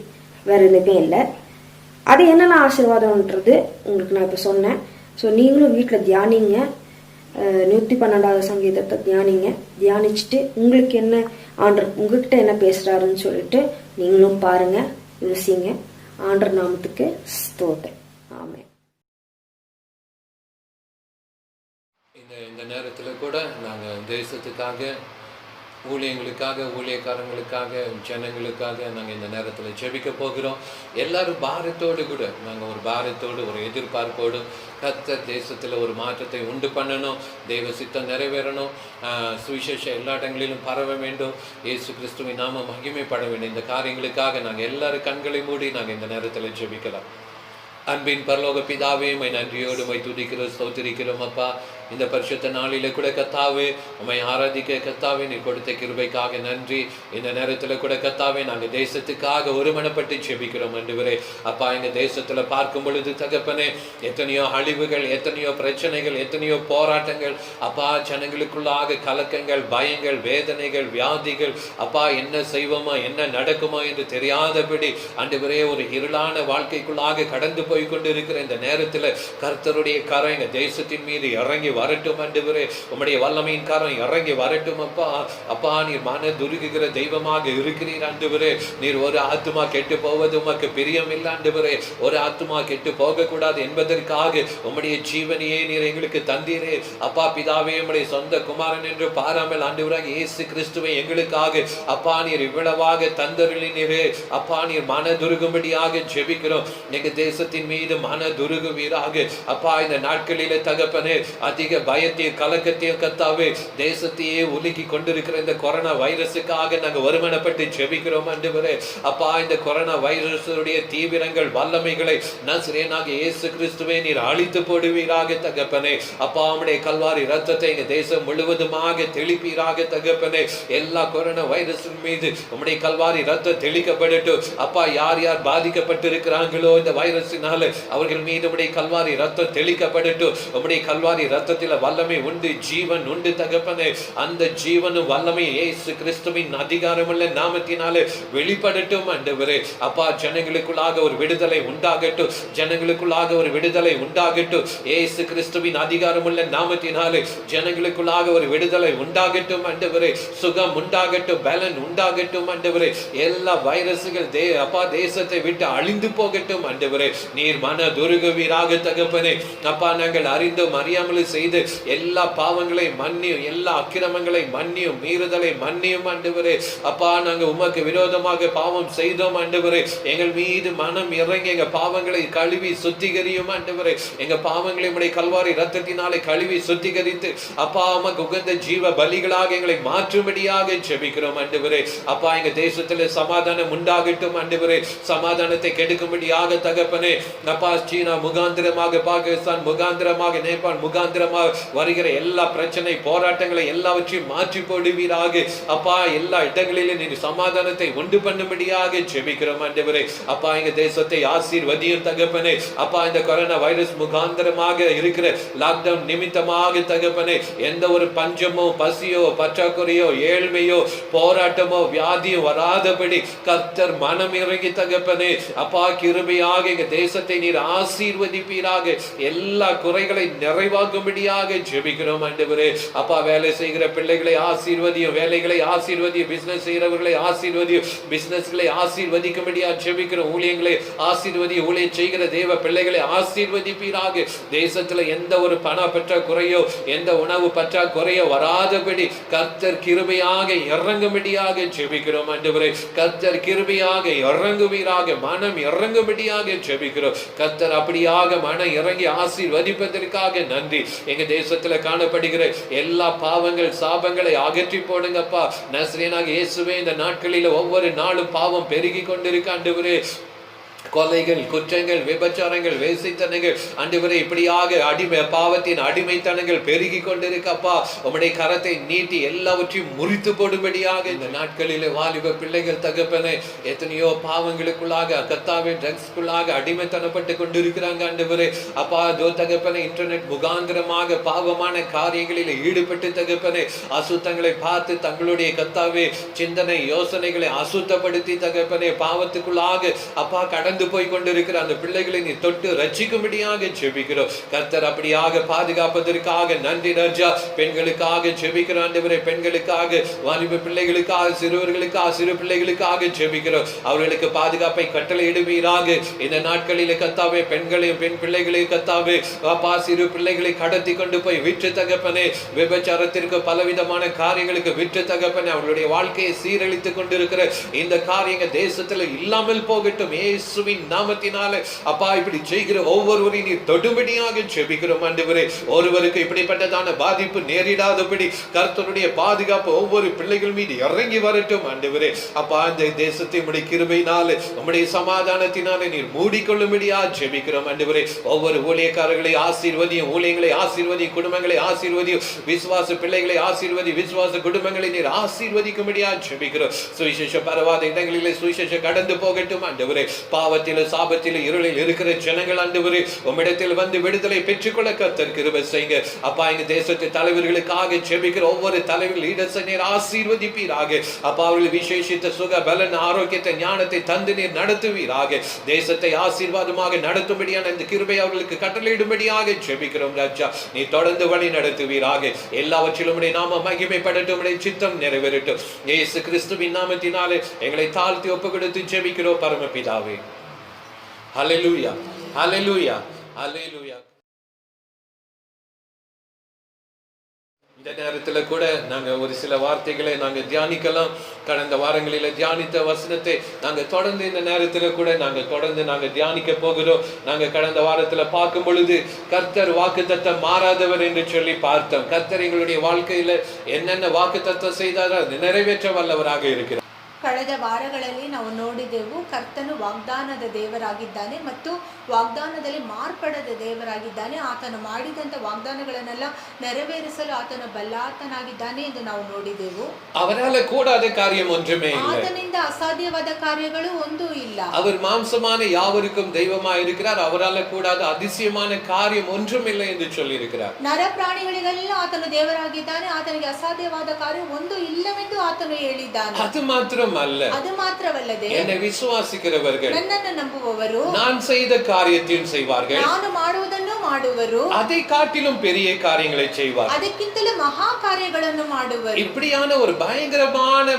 வேற எதுவுமே இல்லை. அது என்னென்ன ஆசீர்வாதம்ன்றது உங்களுக்கு நான் இப்ப சொன்னேன். ஸோ நீங்களும் வீட்டில் தியானிங்க, 112வது சங்கீதத்தை தியானிச்சுட்டு உங்களுக்கு என்ன ஆண்டர் உங்ககிட்ட என்ன பேசுறாருன்னு சொல்லிட்டு நீங்களும் பாருங்க, யோசிங்க. ஆண்டர் நாமத்துக்கு ஸ்தோத்திரம். ஆமென். இந்த நேரத்தில் கூட நாங்கள் தேசத்துக்காக, ஊழியங்களுக்காக, ஊழியக்காரங்களுக்காக, ஜனங்களுக்காக நாங்கள் இந்த நேரத்தில் ஜெபிக்க போகிறோம். எல்லாரும் பாரத்தோடு கூட, நாங்கள் ஒரு பாரத்தோடு, ஒரு எதிர்பார்ப்போடு, கர்த்தர் தேசத்தில் ஒரு மாற்றத்தை உண்டு பண்ணணும், தெய்வ சித்தம் நிறைவேறணும், சுவிசேஷம் எல்லா இடங்களிலும் பரவ வேண்டும், இயேசு கிறிஸ்துவின் நாமம் மகிமைப்பட வேண்டும். இந்த காரியங்களுக்காக நாங்கள் எல்லாரும் கண்களை மூடி நாங்கள் இந்த நேரத்தில் ஜெபிக்கலாம். அன்பின் பரலோக பிதாவே, உம்மை நன்றியோடு உம்மை துதிக்கிறோம், ஸ்தோத்திரிக்கிறோம் அப்பா. இந்த பரிசுத்த நாளில கூட கர்த்தாவே உம்மை ஆராதிக்க கர்த்தாவே நீர் கொடுத்த கிருபைக்காக நன்றி. இந்த நேரத்துல கூட கர்த்தாவே நாங்கள் தேசத்துக்காக ஒருமனப்பட்டு ஜெபிக்கிறோம் ஆண்டவரே. அப்பா, எங்க தேசத்துல பார்க்கும் பொழுது தகப்பனே எத்தனையோ அழிவுகள், எத்தனையோ பிரச்சனைகள், எத்தனையோ போராட்டங்கள் அப்பா, ஜனங்களுக்குள்ளாக கலக்கங்கள், பயங்கள், வேதனைகள், வியாதிகள் அப்பா, என்ன செய்வோமா என்ன நடக்குமா என்று தெரியாதபடி ஆண்டவரே ஒரு இருளான வாழ்க்கைக்குள்ளாக கடந்து போய் கொண்டு இருக்கிற இந்த நேரத்துல கர்த்தருடைய கரம் எங்க தேசத்தின் மீது இறங்கி வரட்டும் ஆண்டவரே. உம்முடைய வல்லமையின் கரம் இறங்கி வரட்டும் அப்பா. அப்பா, நீர் மன துருகுகிற தெய்வமாக இருக்கிறீர் ஆண்டவரே. நீர் ஒரு ஆத்துமா கெட்டு போவது உமக்கு பிரியம் இல்லை ஆண்டவரே. ஒரு ஆத்துமா கெட்டு போக கூடாது என்பதற்காக உம்முடைய ஜீவனையே நீர் எங்களுக்கு தந்தீரே அப்பா. பிதாவே, உம்முடைய சொந்த குமாரன் என்று பாராமல் ஆண்டவராக இயேசு கிறிஸ்துவை எங்களுக்காக அப்பா நீர் இவ்வளவாக தந்தருளினீரே அப்பா. நீர் மன துருகும்படியாக ஜெபிக்கிறோம். எங்க தேசத்தின் மீது மன துருகுவீராக அப்பா. இந்த நாட்களிலே தகப்பனே அதிக பயத்தையும் கலக்கத்தையும் கர்த்தாவே தேசத்தையே உலுக்கி கொண்டிருக்கிற இந்த கொரோனா வைரஸுக்காக நாங்கள் ஒருமனப்பட்டு ஜெபிக்கிறோம் ஆண்டவரே. அப்பா, இந்த கொரோனா வைரஸுடைய தீவிரங்கள், வல்லமைகளை நசரேயனாக இயேசு கிறிஸ்துவே நீர் அழித்து போடுவீராக தகப்பனே. அப்பா, உம்முடைய கல்வாரி ரத்தத்தை எங்க தேசம் முழுவதுமாக தெளிப்பீராக தகப்பனே. எல்லா கொரோனா வைரஸின் மீது உம்முடைய கல்வாரி ரத்தம் தெளிக்கப்படட்டும் அப்பா. யார் யார் பாதிக்கப்பட்டிருக்கிறாங்களோ இந்த வைரஸினால அவர்கள் மீது உம்முடைய கல்வாரி ரத்தம் தெளிக்கப்படட்டும். உம்முடைய கல்வாரி ரத்தத்தில் வல்லமை உண்டு, ஜீவன் உண்டு தகப்பனே. அந்த ஜீவனும் வல்லமை இயேசு கிறிஸ்துவின் அதிகாரமுள்ள நாமத்தினாலே வெளிப்படட்டும் ஆண்டவரே. அப்பா, ஜனங்களுக்குள்ளாக ஒரு விடுதலை உண்டாகட்டும், ஜனங்களுக்குள்ளாக ஒரு விடுதலை உண்டாகட்டும். இயேசு கிறிஸ்துவின் அதிகாரமுள்ள நாமத்தினாலே ஜனங்களுக்குள்ளாக ஒரு விடுதலை உண்டாகட்டும் ஆண்டவரே. சுகம் உண்டாகட்டும், பலன் உண்டாகட்டும் ஆண்டவரே. எல்லா வைரசுகள் அப்பா தேசத்தை விட்டு அழிந்து போகட்டும் ஆண்டவரே. நீர் மன துருகுவீராக தகப்பனே. அப்பா, நாங்கள் அறிந்தும் அறியாமலும் செய்து எல்லா பாவங்களை மன்னியும், எல்லா அக்கிரமங்களை மன்னியும், மீறுதலை மன்னியும் ஆண்டவரே. அப்பா, நாங்கள் உமக்கு விரோதமாக பாவம் செய்தோம் ஆண்டவரே. எங்கள் மீது மனம் இறங்கி எங்க பாவங்களை கழுவி சுத்திகரியும் ஆண்டவரே. எங்க பாவங்களை உம்முடைய கல்வாரி ரத்தத்தினாலே கழுவி சுத்திகரித்து அப்பா உமக்கு உகந்த ஜீவ பலிகளாக எங்களை மாற்றும்படியாக ஜெபிக்கிறோம் ஆண்டவரே. அப்பா, எங்க தேசத்துல சமாதானம் உண்டாகட்டும் ஆண்டவரே. சமாதானத்தை கெடுக்கும்படியாக தகப்பனே அப்பா சீனா முகாந்திரமாக, பாகிஸ்தான் முகாந்திரமாக, நேபாள் முகாந்திரமாக வருகிற எல்லா பிரச்சனை போராட்டங்களை எல்லாவற்றையும் மாற்றி போடுவீராக. அப்பா எல்லா இடங்களிலும் நீர் சமாதானத்தை உண்டு பண்ணும்படியாக ஜெபிக்கிறோம் ஆண்டவரே. அப்பா எங்க தேசத்தை ஆசீர்வதியும் தகப்பனே. அப்பா இந்த கொரோனா வைரஸ் முகாந்திரமாக இருக்கிற லாக்டவுன் நிமித்தமாக தகப்பனே, எந்த ஒரு பஞ்சமோ பசியோ பற்றாக்குறையோ ஏழ்மையோ போராட்டமோ வியாதியோ வராதபடி கர்த்தர் மனம் இறங்கி தகப்பனே அப்பா கிருபையாக எங்க தேசத்தை நீர் ஆசீர்வதிப்பீராக. எல்லா குறைகளை நிறைவாக்கும்படியாக ஜெபிக்கிறோம் ஆண்டவரே. அப்பா வேலை செய்கிற பிள்ளைகளை ஆசீர்வதியும், வேலைகளை ஆசீர்வதியும், பிசினஸ் செய்கிறவர்களை ஆசீர்வதியும், பிசினஸ்களை ஆசீர்வதிக்கும்படியாக ஜெபிக்கிறோம். ஊழியங்களை ஆசீர்வதியும், ஊழியம் செய்கிற தேவ பிள்ளைகளை ஆசீர்வதிப்பீராக. தேசத்துல எந்த ஒரு பண பற்றாக்குறையோ எந்த உணவு பற்றாக்குறையோ வராதபடி கர்த்தர் கிருபையாக இறங்கும்படியாக ஜெபிக்கிறோம் ஆண்டவரே. கர்த்தர் கிருபையாக இறங்குவீராக, மனம் இறங்கும்படியாக ஜெபிக்கிறோம். கர்த்தர் அப்படியாக மனம் இறங்கி ஆசீர்வதிப்பதற்காக நன்றி. எங்க தேசத்துல காணப்படுகிற எல்லா பாவங்கள் சாபங்களை அகற்றி போடுங்கப்பா. நசரேயனாகிய இயேசுவே, இந்த நாட்களில் ஒவ்வொரு நாளும் பாவம் பெருகி கொண்டிருக்க ஆண்டவரே. கொலைகள், குற்றங்கள், விபச்சாரங்கள், வேசித்தனங்கள் ஆண்டவரே இப்படியாக பாவத்தின் அடிமைத்தனங்கள் பெருகி கொண்டிருக்கப்பா. உம்முடைய கரத்தை நீட்டி எல்லாவற்றையும் முறித்து போடும்படியாக இந்த நாட்களிலே வாலிப பிள்ளைகள் தகப்பனே எத்தனையோ பாவங்களுக்குள்ளாக கர்த்தாவே ட்ரக்ஸ்க்குள்ளாக அடிமைத்தனப்பட்டு கொண்டிருக்கிறாங்க ஆண்டவரே. அப்பா தோ தகப்பனே இன்டர்நெட் முகாந்திரமாக பாவமான காரியங்களில் ஈடுபட்டு தகப்பனே அசுத்தங்களை பார்த்து தங்களுடைய கர்த்தாவே சிந்தனை யோசனைகளை அசுத்தப்படுத்தி தகப்பனே பாவத்துக்குள்ளாக அப்பா கடந்து போய் கொண்டிருக்கிற அந்த பிள்ளைகளை நீ தொட்டு ரட்சிக்கும்படியாக ஜெபிக்கிறோம். கர்த்தர் அப்படியாக பாதுகாப்பதற்காக நன்றி ராஜா. பெண்களுக்காக ஜெபிக்கிறோம் ஆண்டவரே. பெண்களுக்காக, வாலிப பிள்ளைகளுக்காக, சிறுவர்களுக்காக, சிறு பிள்ளைகளுக்காக ஜெபிக்கிறோம். அவர்களுக்கு பாதுகாப்பை கட்டளையிடுவீராக. இந்த நாட்களிலே கர்த்தாவே பெண்களையும் பெண் பிள்ளைகளையும் கர்த்தாவே அப்பா சிறு பிள்ளைகளை கடத்தி கொண்டு போய் விற்று தகப்பனே விபச்சாரத்திற்கு பலவிதமான காரியங்களுக்கு விற்று தகப்பனே அவர்களுடைய வாழ்க்கையை சீரழித்துக் கொண்டிருக்கிற இந்த காரியங்கள் தேசத்துல இல்லாமல் போகட்டும் இயேசுவின் நாமத்தினாலே. அப்பா இப்படி செய்கிற ஒவ்வொருவரையும் நீர் தொடும்படியாக ஜெபிக்கிறோம் ஆண்டவரே. ஒருவருக்கு இப்படிப்பட்டதான பாதிப்பு நேரிடாதபடி கர்த்தருடைய பாதுகாப்பு ஒவ்வொரு பிள்ளைகள் மீது இறங்கி வரட்டும் ஆண்டவரே. அப்பா இந்த தேசத்தை உம்முடைய கிருபையினாலே உம்முடைய சமாதானத்தினாலே நீர் மூடிக்கொள்ளும்படியாக ஜெபிக்கிறோம் ஆண்டவரே. ஒவ்வொரு ஊழியக்காரர்களை ஆசீர்வதியும், ஊழியங்களை ஆசீர்வதியும், குடும்பங்களை ஆசீர்வதியும், விசுவாச பிள்ளைகளை ஆசீர்வதி, விசுவாச குடும்பங்களை நீர் ஆசீர்வதிக்கும்படியாக ஜெபிக்கிறோம். சுவிசேஷ பரவாத இடங்களிலே சுவிசேஷம் கடந்து போகட்டும் ஆண்டவரே. பாவத்திலும் சாபத்திலும் இருளில் இருக்கிற ஜனங்கள் ஆண்டவரே உம்மிடத்தில் வந்து விடுதலை பெற்றுக்கொள்ள கர்த்தர் கிருபை செய்யுங்க. அப்பா எங்க தேசத்து தலைவர்களுக்காக ஜெபிக்கிற ஒவ்வொரு தலைவர் லீடர்ஸை நீர் ஆசீர்வதிப்பீராக. அப்பா அவர்கள் விசேஷித்த சுக பலன் ஆரோக்கியத்தை ஞானத்தை தந்து நீர் நடத்துவீராக. தேசத்தை ஆசீர்வாதமாக நடத்தும்படியான இந்த கிருபை அவர்களுக்கு கட்டளையிடும்படியாக ஜெபிக்கிறோம் ராஜா. நீ தொடர்ந்து வழி நடத்துவீராக. எல்லாவற்றிலும் உம்முடைய நாம மகிமைப்படட்டும், உம்முடைய சித்தம் நிறைவேறட்டும். இயேசு கிறிஸ்துவின் நாமத்தினாலே எங்களை தாழ்த்தி ஒப்புக்கொடுத்து ஜெபிக்கிறோம் பரமபிதாவே. ஹல்லேலூயா, ஹல்லேலூயா, ஹல்லேலூயா. இந்த நேரத்துல கூட நாங்க ஒரு சில வார்த்தைகளை நாங்க தியானிக்கலாம். கடந்த வாரங்களில தியானித்த வசனத்தை நாங்க தொடர்ந்து இந்த நேரத்துல கூட நாங்க தியானிக்க போகிறோம். நாங்க கடந்த வாரத்துல பார்க்கும் பொழுது கர்த்தர் வாக்குத்தத்தம் மாறாதவர் என்று சொல்லி பார்த்தோம். கர்த்தர் எங்களுடைய வாழ்க்கையில என்னென்ன வாக்குத்தத்தம் செய்தாரோ அதை நிறைவேற்ற வல்லவராக இருக்கிறார். ಕಳೆದ ವಾರಗಳಲ್ಲಿ ನಾವು ನೋಡಿದೆವು ಕರ್ತನು ವಾಗ್ದಾನದ ದೇವರಾಗಿದ್ದಾನೆ ಮತ್ತು ವಾಗ್ದಾನದಲ್ಲಿ ಮಾರ್ಪಡದ ದೇವರಾಗಿದ್ದಾನೆ. ಆತನು ಮಾಡಿದಂಥ ವಾಗ್ದಾನಗಳನ್ನೆಲ್ಲ ನೆರವೇರಿಸಲು ಆತನು ಬಲ್ಲಾತನಾಗಿದ್ದಾನೆ ಎಂದು ನಾವು ನೋಡಿದೆವು. அவரால கூடாத காரியம் ஒன்றுமே இல்லை. ಆತನಿಂದ ಅಸಾಧ್ಯವಾದ ಕಾರ್ಯಗಳು ಒಂದೂ ಇಲ್ಲ. அவர் மாம்சமான யாவருக்கும் தெய்வமாய் இருக்கிறார். அவரால கூடாத அதிசயமான காரியம் ஒன்றும் இல்லை என்று சொல்லி இருக்கிறார். ನರ ಪ್ರಾಣಿಗಳಿಗೆಲ್ಲ ಆತನು ದೇವರಾಗಿದ್ದಾನೆ. ಆತನಿಗೆ ಅಸಾಧ್ಯವಾದ ಕಾರ್ಯ ಒಂದು ಇಲ್ಲವೆಂದು ಆತನು ಹೇಳಿದ್ದಾನೆ. அது மாத்திரம் அல்ல, ಅದು ಮಾತ್ರವಲ್ಲದೆ என்னை விசுவாசிக்கிறவர்கள் ನನ್ನನ್ನು ನಂಬುವವರು நான் செய்த காரியத்தையும் செய்வார்கள், ನಾನು ಮಾಡುವುದನ್ನು ಮಾಡುವರು, அதை காட்டிலும் பெரிய காரியங்களை செய்வார்கள், ಅದಕ್ಕಿಂತಲೂ ಮಹಾ ಕಾರ್ಯಗಳನ್ನು ಮಾಡುವರು. இப்படியான ஒரு பயங்கரமான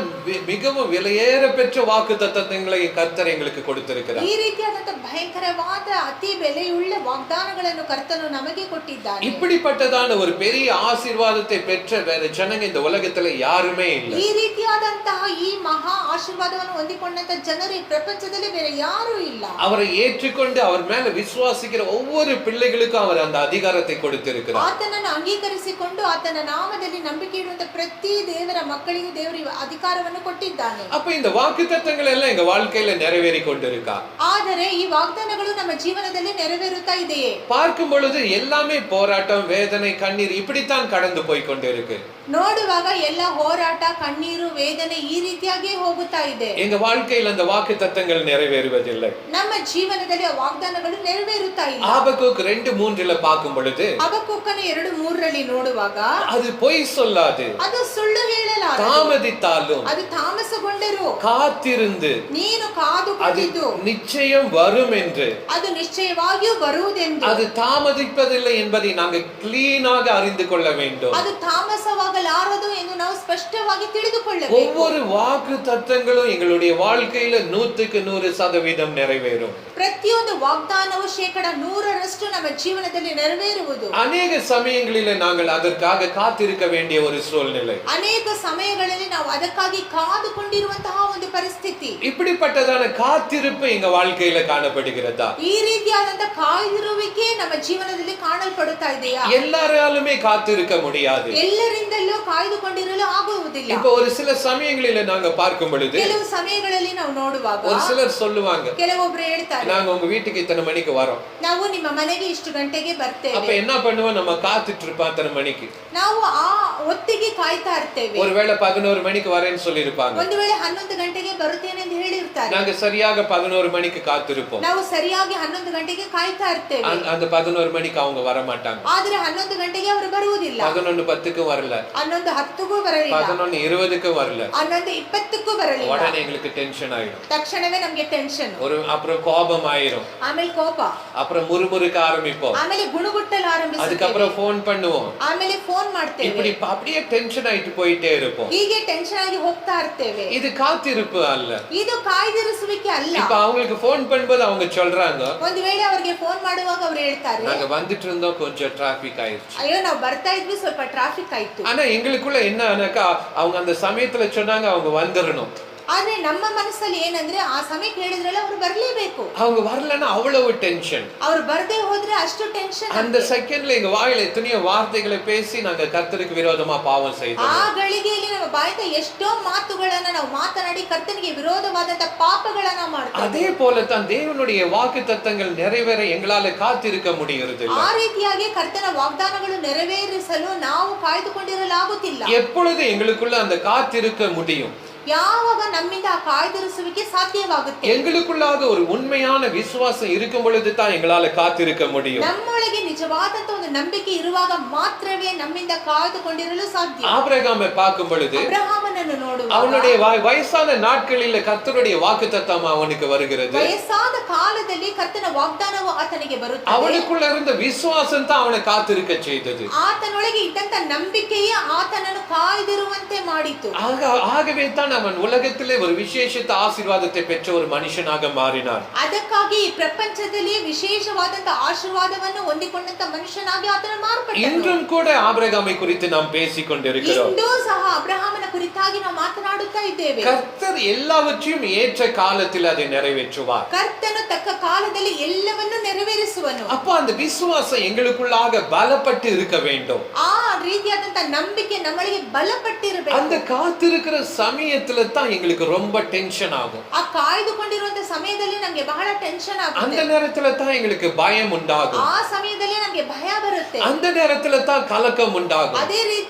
மிகவும் விலையேற பெற்ற வாக்குத்தத்தங்களை கர்த்தர் எங்களுக்கு கொடுத்திருக்கிறார். ಈ ರೀತಿಯಾದಂತ ಭಯಂಕರವಾದ ಅತಿ ಬೆಲೆಯುಳ್ಳ ವಾಗ್ದಾನಗಳನ್ನು ಕರ್ತನು ನಮಗೆ ಕೊಟ್ಟಿದ್ದಾನೆ. இப்படிப்பட்டதான ஒரு பெரிய ஆசீர்வாதத்தை பெற்ற வேற ஜனங்க இந்த உலகத்துல யாருமே இல்லை. ಈ ರೀತಿಯಾದಂತಹ ಈ ಮಹಾ ಆಶೀರ್ವಾದವನ್ನು ಹೊಂದಿಕೊಂಡಂತ ಜನರು ಈ ಪ್ರಪಂಚದಲ್ಲಿ ಬೇರೆ ಯಾರೂ ಇಲ್ಲ. அவரை ஏற்றுக்கொண்டு அவர் மேல விசுவாசிக்கிற ஒவ்வொரு பிள்ளைகளுக்கும் அவர் அந்த அதிகாரத்தை கொடுத்திருக்கிறார். ಆತನನ್ನು ಅಂಗೀಕರಿಸಿಕೊಂಡು ಆತನ ನಾಮದಲ್ಲಿ ನಂಬಿಕೆ ಇಡುವಂತ ಪ್ರತಿ ದೇವರ ಮಕ್ಕಳಿಗೂ ದೇವರು ಅಧಿಕಾರವನ್ನು ಕೊಟ್ಟಿದ್ದಾನೆ. அப்ப இந்த வாக்குத்தத்தங்கள் எல்லாம் எங்க வாழ்க்கையில நிறைவேறி கொண்டிருக்கா? ಆದರೆ ಈ ವಾಗ್ದಾನಗಳು ನಮ್ಮ ಜೀವನದಲ್ಲಿ ನೆರವೇರುತ್ತಾ ಇದೆಯೇ? பார்க்கும் பொழுது எல்லாமே போராட்டம், வேதனை, கண்ணீர் இப்படித்தான் கடந்து போய் கொண்டிருக்கு. ನೋಡುವಾಗ ಎಲ್ಲ ಹೋರಾಟ, ಕಣ್ಣೀರು, ವೇದನೆ ಈ ರೀತಿಯಾಗಿ ಹೋಗುತ್ತಾ ಇದೆ. எங்க வாழ்க்கையில் அந்த வாக்குத்தத்தங்கள் நிறைவேறுவதில்லை. ನಮ್ಮ ಜೀವನದಲ್ಲಿ ಆ ವಾಗ್ದಾನಗಳು ನೆರವೇರುತ್ತಾ ಇಲ್ಲ. ஆபக்கூக் 2:3 பார்க்கும் பொழுது ಹಬಕ್ಕೂಕನ 2:3 ನೋಡುವಾಗ அது பொய் சொல்லாது, ಅದು ಸುಳ್ಳು ಹೇಳಲಾರದು, தாமதித்தாலும் ಅದು ತಾಮಸಗೊಂಡರು காத்திருந்து ನೀನು அது ಕಾದುಕೊಂಡಿದ್ದು நிச்சயம் வரும் என்று, ಅದು ನಿಶ್ಚಯವಾಗಿಯೂ ಬರುವುದೆಂದು, அது தாமதிப்பதில்லை என்பதை நாங்கள் கிளீனாக அறிந்து கொள்ள வேண்டும். ಅದು ತಾಮಸವಾಗಲಾರದು ಎಂದು ನಾವು ಸ್ಪಷ್ಟವಾಗಿ ತಿಳಿದುಕೊಳ್ಳಬೇಕು. ஒவ்வொரு வாக்கு தத்தங்களும் எங்களுடைய வாழ்க்கையில 100% நிறைவேறும். ಪ್ರತಿಯೊಂದು ವಾಗ್ದಾನವು 100% ನಮ್ಮ ಜೀವನದಲ್ಲಿ ನೆರವೇರುವುದು. அநேக சமயங்களில நாங்கள் அதற்காக காத்திருக்க வேண்டிய ஒரு சூழ்நிலை. ಅನೇಕ ಸಮಯಗಳಲ್ಲಿ ನಾವು ಅದಕ್ಕಾಗಿ ಕಾದುಕೊಂಡಿರುವಂತಹ ಒಂದು ಪರಿಸ್ಥಿತಿ. இப்படிப்பட்டதான காத்திருப்பு எங்க வாழ்க்கையில காணப்படுகிறதா? ಈ ರೀತಿಯಾದಂತ ಕಾಯ್ದಿರುವಿಕೆ ನಮ್ಮ ಜೀವನದಲ್ಲಿ ಕಾಣಲ್ಪಡುತ್ತಾ ಇದೆಯಾ? எல்லாராலுமே காத்திருக்க முடியாது. ಎಲ್ಲರಿಂದಲೂ ಕಾಯ್ದುಕೊಂಡಿರಲು ಆಗುವುದಿಲ್ಲ. இப்ப ஒரு சில சமயங்களில நாங்க பார்க்கும் பொழுது ಕೆಲವು ಸಮಯಗಳಲ್ಲಿ ನಾವು ನೋಡುವಾಗ ஒரு சிலர் சொல்லுவாங்க, ಕೆಲವೊಬ್ರು ಹೇಳ್ತಾರೆ, நாங்க உங்க வீட்டுக்கு இத்தனை மணிக்கு வரோம். ನಾವು ನಿಮ್ಮ ಮನೆಗೆ ಇಷ್ಟು ಗಂಟೆಗೆ ಬರ್ತೇವೆ. அப்ப என்ன பண்ணுவோம்? நம்ம காத்துட்டு இருப்போம் அத்தனை மணிக்கு. ನಾವು ಆ ಹೊತ್ತಿಗೆ ಕಾಯ್ತಾ ಇರ್ತೇವೆ. ஒருவேளை 11 மணிக்கு வரேன்னு சொல்லி இருப்பாங்க. ಒಂದು ವೇಳೆ 11 ಗಂಟೆಗೆ ಬರುತ್ತೇನೆ ಎಂದು ಹೇಳಿರ್ತಾರೆ. நாங்க சரியாக 11 மணிக்கு காத்திருப்போம். ನಾವು ಸರಿಯಾಗಿ 11 ಗಂಟೆಗೆ ಕಾಯ್ತಾ ಇರ್ತೇವೆ. அந்த 11 மணிக்கு அவங்க வர மாட்டாங்க. ಆದ್ರೆ 11 ಗಂಟೆಗೆ ಅವರು ಬರುವುದಿಲ್ಲ. 11:10க்கு வரல, 11:10ಗೂ ಬರಲಿಲ್ಲ, 11:20க்கு வரல, 11:20ಕ್ಕೂ ಬರಲಿಲ್ಲ. உடனே எங்களுக்கு டென்ஷன் ஆயிடும். ತಕ್ಷಣವೇ ನಮಗೆ ಟೆನ್ಷನ್, அப்புறம் கோபம் ஆயிரும், ಆಮೇಲೆ ಕೋಪ, அப்புறம் முறுமுறுக்க ஆரம்பிப்போம், ಆಮೇಲೆ ಗುಣಗುಟ್ಟಲು ಆರಂಭಿಸುತ್ತೇವೆ, அதுக்கப்புறம் ஃபோன் பண்ணுவோம், ಆಮೇಲೆ ಫೋನ್ ಮಾಡ್ತೇವೆ. இப்படி அப்படியே டென்ஷன் ஆயிட்டு போயிட்டே இருப்போம். ಹೀಗೆ ಟೆನ್ಷನ್ ಆಗಿ ಹೋಗ್ತಾ ಇರ್ತೇವೆ. இது காத்திருப்பு அல்ல. ಇದು ಕಾಯ್ದಿರಿಸುವಿಕೆ ಅಲ್ಲ. இப்ப அவங்களுக்கு ஃபோன் பண்ணும்போது அவங்க சொல்றாங்க, ಒಂದು ವೇಳೆ ಅವರಿಗೆ ಫೋನ್ ಮಾಡುವಾಗ ಅವರು ಹೇಳ್ತಾರೆ, நாங்க வந்துட்டு இருந்தோம், கொஞ்சம் டிராபிக் ஆயிருச்சு. ಅಯ್ಯೋ ನಾವು ಬರ್ತಾ ಇದ್ವಿ, ಸ್ವಲ್ಪ ಟ್ರಾಫಿಕ್ ಆಯ್ತು. ஆனா எங்களுக்குள்ள என்னன்னாக்கா அவங்க அந்த சமயத்துல சொன்னாங்க அவங்க வந்துடணும். ಆದ್ರೆ ನಮ್ಮ ಮನಸ್ಸಲ್ಲಿ ಏನಂದ್ರೆ ಆ ಸಮಯಕ್ಕೆ ಹೇಳಿದ್ರಲ್ಲ ಅವರು ಬರಲೇಬೇಕು. அவங்க வரலன்னா அவ்வளவு டென்ஷன். ಅವರು ಬರದೇ ಹೋದ್ರೆ ಅಷ್ಟು ಟೆನ್ಷನ್. அந்த செகண்ட்ல எங்க வாயில எத்தனையோ வார்த்தைகளை பேசி நாங்க கர்த்தருக்கு விரோதமா பாவம் செய்தோம். ಆ ಗಳಿಗೆಯಲ್ಲಿ ನಮ್ಮ ಬಾಯಿಂದ ಎಷ್ಟೋ ಮಾತುಗಳನ್ನ ನಾವು ಮಾತನಾಡಿ ಕರ್ತನಿಗೆ ವಿರೋಧವಾದಂತ ಪಾಪಗಳನ್ನ ಮಾಡ್ತೇವೆ. அதே போல தான் தேவனுடைய வாக்குத்தத்தங்கள் நிறைவேற எங்களால காத்திருக்க முடியறது இல்ல. ಆ ರೀತಿಯಾಗಿ ಕರ್ತನ ವಾಗ್ದಾನಗಳು ನೆರವೇರಿಸಲು ನಾವು ಕಾಯ್ದುಕೊಂಡಿರಲಾಗುತ್ತಿಲ್ಲ. எப்பொழுது எங்களுக்குள்ள அந்த காத்திருக்க முடியும்? ಯಾವಾಗ ನಮ್ಮಿಂದ ಆ ಕಾಯ್ದಿರಿಸುವಿಕೆ ಸಾಧ್ಯವಾಗುತ್ತೆ? எங்களுக்குள்ளாக ஒரு உண்மையான விசுவாசம் இருக்கும் பொழுது தான் எங்களால காத்திருக்க முடியும். ನಮ್ಮೊಳಗೆ ನಿಜವಾದಂತ ಒಂದು ನಂಬಿಕೆ ಇರುವಾಗ ಮಾತ್ರವೇ ನಮ್ಮಿಂದ ಕಾಯ್ದುಕೊಂಡಿರಲು ಸಾಧ್ಯ. ஆபிரகாமை பார்க்கும் பொழுது ಅಬ್ರಹಾಮನನ್ನು ನೋಡುವಾಗ அவனுடைய வயசான நாட்களில் கர்த்தருடைய வாக்குத்தத்தம் அவனுக்கு வருகிறது. ವಯಸ್ಸಾದ ಕಾಲದಲ್ಲಿ ಕರ್ತನ ವಾಗ್ದಾನವು ಆತನಿಗೆ ಬರುತ್ತದೆ. அவனுக்குள்ள இருந்த விசுவாசம் தான் அவனை காத்திருக்க செய்தது. ಆತನೊಳಗೆ ಇದ್ದಂತ ನಂಬಿಕೆಯೇ ಆತನನ್ನು ಕಾಯ್ದಿರುವಂತೆ ಮಾಡಿತು. ஆகவே தான் அவன் உலகத்திலே ஒரு விசேஷித்த ஆசீர்வாதத்தை பெற்ற ஒரு மனுஷனாக மாறினான். ಅದಕ್ಕಾಗಿ ಈ ಪ್ರಪಂಚದಲ್ಲಿ ವಿಶೇಷವಾದಂತ ಆಶೀರ್ವಾದವನ್ನು ಹೊಂದಿಕೊಂಡಂತ ಮನುಷ್ಯನಾಗಿ ಆತನು ಮಾರ್ಪಟ್ಟನು. இன்றும் கூட ஆபிரகாமை குறித்து நாம் பேசிக் கொண்டிருக்கிறோம். ಇಂದು ಸಹ ಅಬ್ರಹಾಮನ ಕುರಿತಾಗಿ ನಾವು ಮಾತನಾಡುತ್ತಾ ಇದ್ದೇವೆ. கர்த்தர் எல்லாவற்றையும் ஏற்ற காலத்தில் அதை நிறைவேற்றுவார். ಕರ್ತನು ತಕ್ಕ ಕಾಲದಲ್ಲಿ ಎಲ್ಲವನ್ನೂ ನೆರವೇರಿಸುವನು. அப்ப அந்த விசுவாசம் எங்களுக்குள்ளாக பலப்பட்டு இருக்க வேண்டும். ಆ ರೀತಿಯಾದಂತ ನಂಬಿಕೆ ನಮ್ಮೊಳಗೆ ಬಲಪಟ್ಟಿರಬೇಕು. அந்த காத்திருக்கிற சமயத்துல தான் எங்களுக்கு ரொம்ப டென்ஷன் ஆகும். ಆ ಕಾಯ್ದುಕೊಂಡಿರುವಂತ ಸಮಯದಲ್ಲಿ ನಮಗೆ ಬಹಳ ಟೆನ್ಷನ್ ಆಗುತ್ತೆ. அந்த நேரத்துல தான் எங்களுக்கு பயம் உண்டாகும். ಆ ಸಮಯದಲ್ಲಿ ನಮಗೆ ಭಯ ಬರುತ್ತೆ. அந்த நேரத்துல தான் கலக்கம் உண்டாகும்.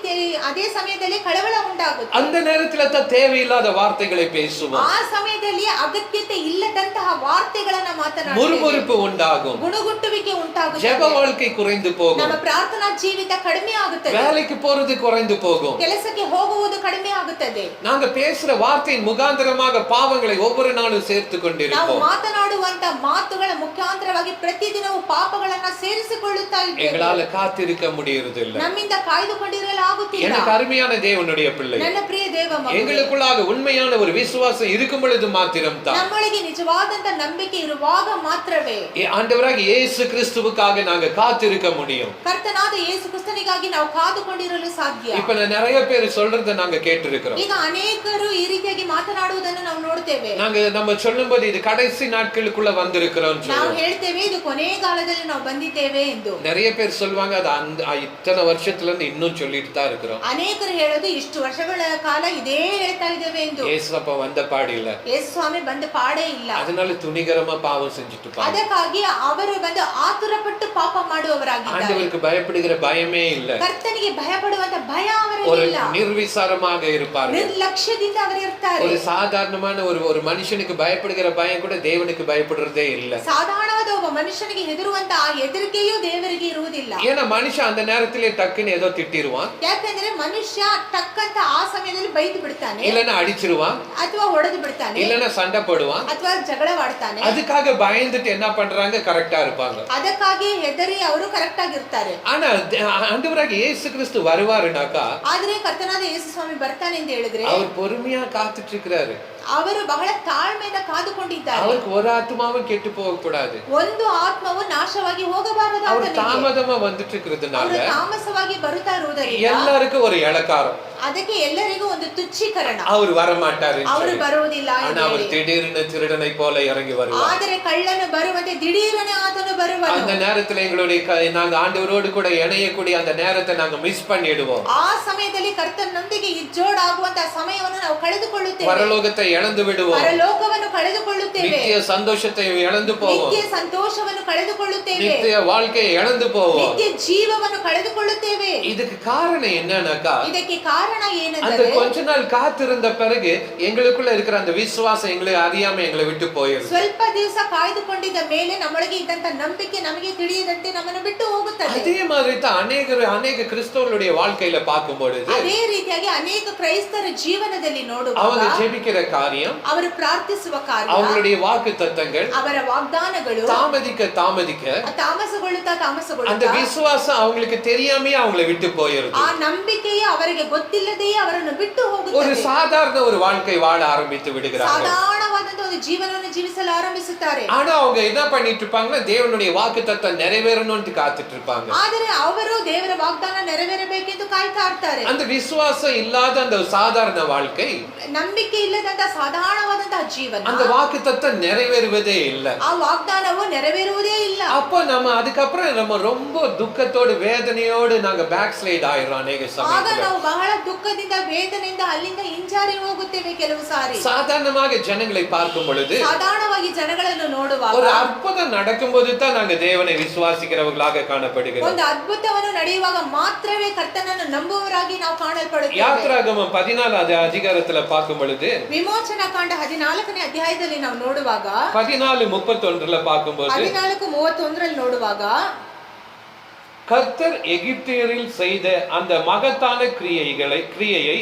ಅದೇ ಸಮಯದಲ್ಲಿ ಕಳವಳ ಉಂಟಾಗುತ್ತೆ. அந்த நேரத்துல தான் தேவையில்லாத வார்த்தைகளை பேசுவோம். ಆ ಸಮಯದಲ್ಲಿ ಅಗತ್ಯತೆ ಇಲ್ಲದಂತಹ ವಾರ್ತೆಗಳನ್ನ ಮಾತನಾಡುತ್ತೇವೆ. முறுமுறுப்பு உண்டாகும். ಗುಣಗುಟ್ಟುವಿಕೆ ಉಂಟಾಗುತ್ತೆ. ஜெப வாழ்க்கை குறைந்து போகும். ನಮ್ಮ ಪ್ರಾರ್ಥನಾ ಜೀವಿತ ಕಡಿಮೆ ಆಗುತ್ತದೆ. வேலைக்கு போறது குறைந்து போகும். ಕೆಲಸಕ್ಕೆ ಹೋಗುವುದು ಕಡಿಮೆ ಆಗುತ್ತದೆ. நாங்க பேசுற வார்த்தையின் முகாந்திரமாக பாவங்களை ஒவ்வொரு நாளும் சேர்த்து ನಾವು கொண்டிருப்போம். ಮಾತನಾಡುವಂತ ಮಾತುಗಳ ಮುಖಾಂತರವಾಗಿ ಪ್ರತಿದಿನವೂ ಪಾಪಗಳನ್ನ ಸೇರಿಸಿಕೊಳ್ಳುತ್ತಾ ಇದ್ದೇವೆ. எங்களால காத்திருக்க முடியறதில்லை. ನಮ್ಮಿಂದ ಕಾಯ್ದುಕೊಂಡಿರಲು ಆಗುತ್ತಿಲ್ಲ. எனக்கு அருமையான தேவனுடைய பிள்ளை, ನನ್ನ ಪ್ರಿಯ ದೇವ ಮಕ್ಕಳೇ, எங்களுக்குள்ளாக உண்மையான ஒரு விசுவாசம் இருக்கும் பொழுது மாத்திரம் தான், ನಮ್ಮೊಳಗೆ ನಿಜವಾದಂತ ನಂಬಿಕೆ ಇರುವಾಗ ಮಾತ್ರವೇ ஆண்டவராக இயேசு கிறிஸ்துவுக்காக நாங்க காத்திருக்க முடியும். ಕರ್ತನಾದ ಯೇಸು ಕ್ರಿಸ್ತನಿಗಾಗಿ ನಾವು ಕಾದುಕೊಂಡಿರಲು ಸಾಧ್ಯ. இப்ப நிறைய பேர் சொல்றத நாங்க கேட்டிருக்கிறோம். ಈಗ ಅನೇಕರು ಈ ರೀತಿಯಾಗಿ ಮಾತನಾಡುವುದನ್ನು ನಾವು ನೋಡ್ತೇವೆ. நம்ம சொல்லும்போது இது கடைசி நாட்களுக்குள்ள வந்திருக்கிறோம் ನಾವು ಹೇಳ್ತೇವೆ ಇದು ಕೊನೆಗಾಲದಲ್ಲಿ ನಾವು ಬಂದಿದ್ದೇವೆ ಎಂದು. நிறைய பேர் சொல்வாங்க அது இத்தனை வருஷத்துல இருந்து இன்னும் சொல்லிட்டு தான் இருக்கிறோம். ಅನೇಕರು ಹೇಳೋದು ಇಷ್ಟು ವರ್ಷಗಳ ಕಾಲ ಇದೇ ಹೇಳ್ತಾ ಇದ್ದೇವೆ ಎಂದು. ಯೇசுಪ್ಪ வந்த பாடில்ல, ಯೇಸು ಸ್ವಾಮಿ ಬಂದ ಪಾಡೇ ಇಲ್ಲ. அதனால துணிகரமா பாவம் செஞ்சுட்டு பாங்க. ಅದಕ್ಕಾಗಿ ಅವರು ಬಂದು ಆತುರಪಟ್ಟು ಪಾಪ ಮಾಡುವವರಾಗಿದ್ದಾರೆ. ஆண்டவருக்கு பயப்படுகிற பயமே இல்ல. ಕರ್ತನಿಗೆ ಭಯಪಡುವಂತ ಭಯ ಅವರಲ್ಲಿ ஒரு ಇಲ್ಲ. ನಿರ್ವಿಚಾರமாக இருப்பார்கள். ನಿರ್ಲಕ್ಷ್ಯದಿಂದ ಅವರು ಇರ್ತಾರೆ. ஒரு சாதாரணமான ஒரு மனுஷனுக்கு பயப்படுகிற பயம் கூட தேவனுக்கு பயப்படுறதே இல்ல. ಸಾಧಾರಣವಾದ ಒಬ್ಬ ಮನುಷ್ಯನಿಗೆ ಹೆದರುವಂತ ಆ ಹೆದರಿಕೆಯೂ ದೇವರಿಗೆ ಇರುವುದಿಲ್ಲ. ஏன்னா மனுஷன் அந்த நேரத்திலே டக்குன்னு ஏதோ திட்டிடுவான். ಯಾಕಂದ್ರೆ ಮನುಷ್ಯ ಟಕ್ಕಂತ ಆ ಸಮಯದಲ್ಲಿ ಬೈದು ಬಿಡ್ತಾನೆ, இல்லன்னா அடிச்சிருவான், ಅಥವಾ ಹೊಡೆದು ಬಿಡ್ತಾನೆ, இல்லன்னா சண்டை போடுவான், ಅಥವಾ ಜಗಳವಾಡ್ತಾನೆ. அதுக்காக பயந்துட்டு என்ன பண்றாங்க, கரெக்டா இருப்பாங்க. ಅದಕ್ಕಾಗಿ ಹೆದರಿ ಅವರು ಕರೆಕ್ಟ್ ಆಗಿರ್ತಾರೆ. ஆனா ஆண்டவராகிய இயேசு கிறிஸ்து வருவாருனாக்கா, ಆದ್ರೆ ಕರ್ತನಾದ ಯೇಸು ಸ್ವಾಮಿ ಬರ್ತಾನೆ ಅಂತ ಹೇಳಿದ್ರೆ அவர் பொறுமையா காத்துட்டு இருக்கிறாரு. ಅವರು ಬಹಳ ತಾಳ್ಮೆಯಿಂದ ಕಾದುಕೊಂಡಿದ್ದಾರೆ. அவருக்கு ஒரு ஆத்மாவும் கெட்டு போக கூடாது. ಒಂದು ಆತ್ಮವು ನಾಶವಾಗಿ ಹೋಗಬಾರದು. அவர் தாமதமா வந்துட்டு இருக்கிறதுனால, ತಾಮಸವಾಗಿ ಬರುತ್ತಾ ಇರುವುದರಿಂದ எல்லாருக்கும் ஒரு இளக்காரம், ಅದಕ್ಕೆ ಎಲ್ಲರಿಗೂ ಒಂದು ತುಚ್ಛೀಕರಣ. அவர் வர மாட்டாரு, ಅವರು ಬರುವುದಿಲ್ಲ. ஆனா அவர் திடீர்னு திருடனை போல இறங்கி வருவார். ಆದರೆ ಕಳ್ಳನು ಬರುವಂತೆ ದಿಢೀರನೆ ಆತನು ಬರುವನು. அந்த நேரத்துல எங்களுடைய நாங்க ஆண்டவரோடு கூட இணையக்கூடிய அந்த நேரத்தை நாங்க மிஸ் பண்ணிடுவோம். ಆ ಸಮಯದಲ್ಲಿ ಕರ್ತನೊಂದಿಗೆ ಇಜ್ಜೋಡಾಗುವಂತ ಸಮಯವನ್ನು ನಾವು ಕಳೆದುಕೊಳ್ಳುತ್ತೇವೆ. பரலோகத்தை இழந்து விடுவோம். ಪರಲೋಕವನ್ನು ಕಳೆದುಕೊಳ್ಳುತ್ತೇವೆ. நித்திய சந்தோஷத்தை இழந்து போவோம். ನಿತ್ಯ ಸಂತೋಷವನ್ನು ಕಳೆದುಕೊಳ್ಳುತ್ತೇವೆ. நித்திய வாழ்க்கையை இழந்து போவோம். ನಿತ್ಯ ಜೀವವನ್ನು ಕಳೆದುಕೊಳ್ಳುತ್ತೇವೆ. இதுக்கு காரணம் என்னன்னாக்கா, ಇದಕ್ಕೆ ಕಾರಣ அந்த ಏನೆಂದರೆ கொஞ்ச நாள் காத்திருந்த பிறகு எங்களுக்குள்ள இருக்கிற அந்த விசுவாசம் எங்களை அறியாம எங்களை விட்டு போயிடும். ಸ್ವಲ್ಪ ದಿವಸ ಕಾಯ್ದುಕೊಂಡಿದ್ದ ಮೇಲೆ ನಮ್ಮೊಳಗೆ ಇದ್ದಂತ ನಂಬಿಕೆ ನಮಗೆ ತಿಳಿಯದಂತೆ ನಮ್ಮನ್ನು ಬಿಟ್ಟು ಹೋಗುತ್ತದೆ. அதே மாதிரி தான் அநேக கிறிஸ்தவர்களுடைய வாழ்க்கையில பார்க்கும் பொழுது, ಅದೇ ರೀತಿಯಾಗಿ ಅನೇಕ ಕ್ರೈಸ್ತರ ಜೀವನದಲ್ಲಿ அவங்க ನೋಡುವಾಗ ஜெபிக்கிற காரியம், ಅವರು ಪ್ರಾರ್ಥಿಸುವ ಕಾರ್ಯ, அவங்களுடைய வாக்கு தத்தங்கள் ಅವರ ವಾಗ್ದಾನಗಳು தாமதிக்க ತಾಮಸಗೊಳ್ಳುತ್ತಾ அந்த விசுவாசம் அவங்களுக்கு தெரியாமையே அவங்களை விட்டு போயிருது. ಆ ನಂಬಿಕೆಯೇ ಅವರಿಗೆ ಗೊತ್ತಿಲ್ಲದೆಯೇ ಅವರನ್ನು ಬಿಟ್ಟು ஒரு ಹೋಗುತ್ತದೆ. சாதாரண ஒரு வாழ்க்கை வாழ ஆரம்பித்து விடுகிறார்கள். ಸಾಧಾರಣವಾದಂತ ಒಂದು ಜೀವನವನ್ನು ಜೀವಿಸಲು ಆರಂಭಿಸುತ್ತಾರೆ. ஆனா அவங்க என்ன பண்ணிட்டு இருப்பாங்கன்னா, தேவனுடைய வாக்கு தத்தம் நிறைவேறணும்னு காத்துட்டு இருப்பாங்க. ಆದರೆ ಅವರು ದೇವರ ವಾಗ್ದಾನ ನೆರವೇರಬೇಕೆಂದು ಕಾಯ್ತಾ ಇರ್ತಾರೆ. அந்த விசுவாசம் இல்லாத அந்த சாதாரண வாழ்க்கை, ನಂಬಿಕೆ ಇಲ್ಲದಂತ ಸಾಧಾರಣವಾದಂತಹ ಜೀವನ, அந்த வாக்கு தத்தம் நிறைவேறுவதே இல்ல. ಆ ವಾಗ್ದಾನವು ನೆರವೇರುವುದೇ ಇಲ್ಲ. அப்போ நம்ம அதுக்கப்புறம் நம்ம ரொம்ப துக்கத்தோடு வேதனையோடு நாங்க பேக் ஸ்லைட் ஆயிரோம் அநேக ಆಗ சமயத்துல. ನಾವು ಬಹಳ ದುಃಖದಿಂದ ವೇದನೆಯಿಂದ ಅಲ್ಲಿಂದ ಹಿಂಜಾರಿ ಹೋಗುತ್ತೇವೆ ಕೆಲವು ಸಾರಿ. சாதாரணமாக ஜனங்களை பார்க்கும் பொழுது, ಸಾಧಾರಣವಾಗಿ ಜನಗಳನ್ನು ನೋಡುವಾಗ ஒரு அற்புதம் நடக்கும்போது தான் நாங்க தேவனை விசுவாசிக்கிறவர்களாக காணப்படுகிறோம். ಒಂದು ಅದ್ಭುತವನ್ನು ನಡೆಯುವಾಗ ಮಾತ್ರವೇ ಕರ್ತನನ್ನು ನಂಬುವವರಾಗಿ ನಾವು ಕಾಣಲ್ಪಡುತ್ತೇವೆ. யாத்திராகமம் 14வது அதிகாரத்துல பார்க்கும் பொழுது, ವಿಮೋಚನಾ ಕಾಂಡ 14ನೇ ಅಧ್ಯಾಯದಲ್ಲಿ ನಾವು ನೋಡುವಾಗ 14:31 பார்க்கும்போது, 14:31 ನೋಡುವಾಗ கர்த்தர் எகிப்தியரில் செய்த அந்த மகத்தான கிரியையை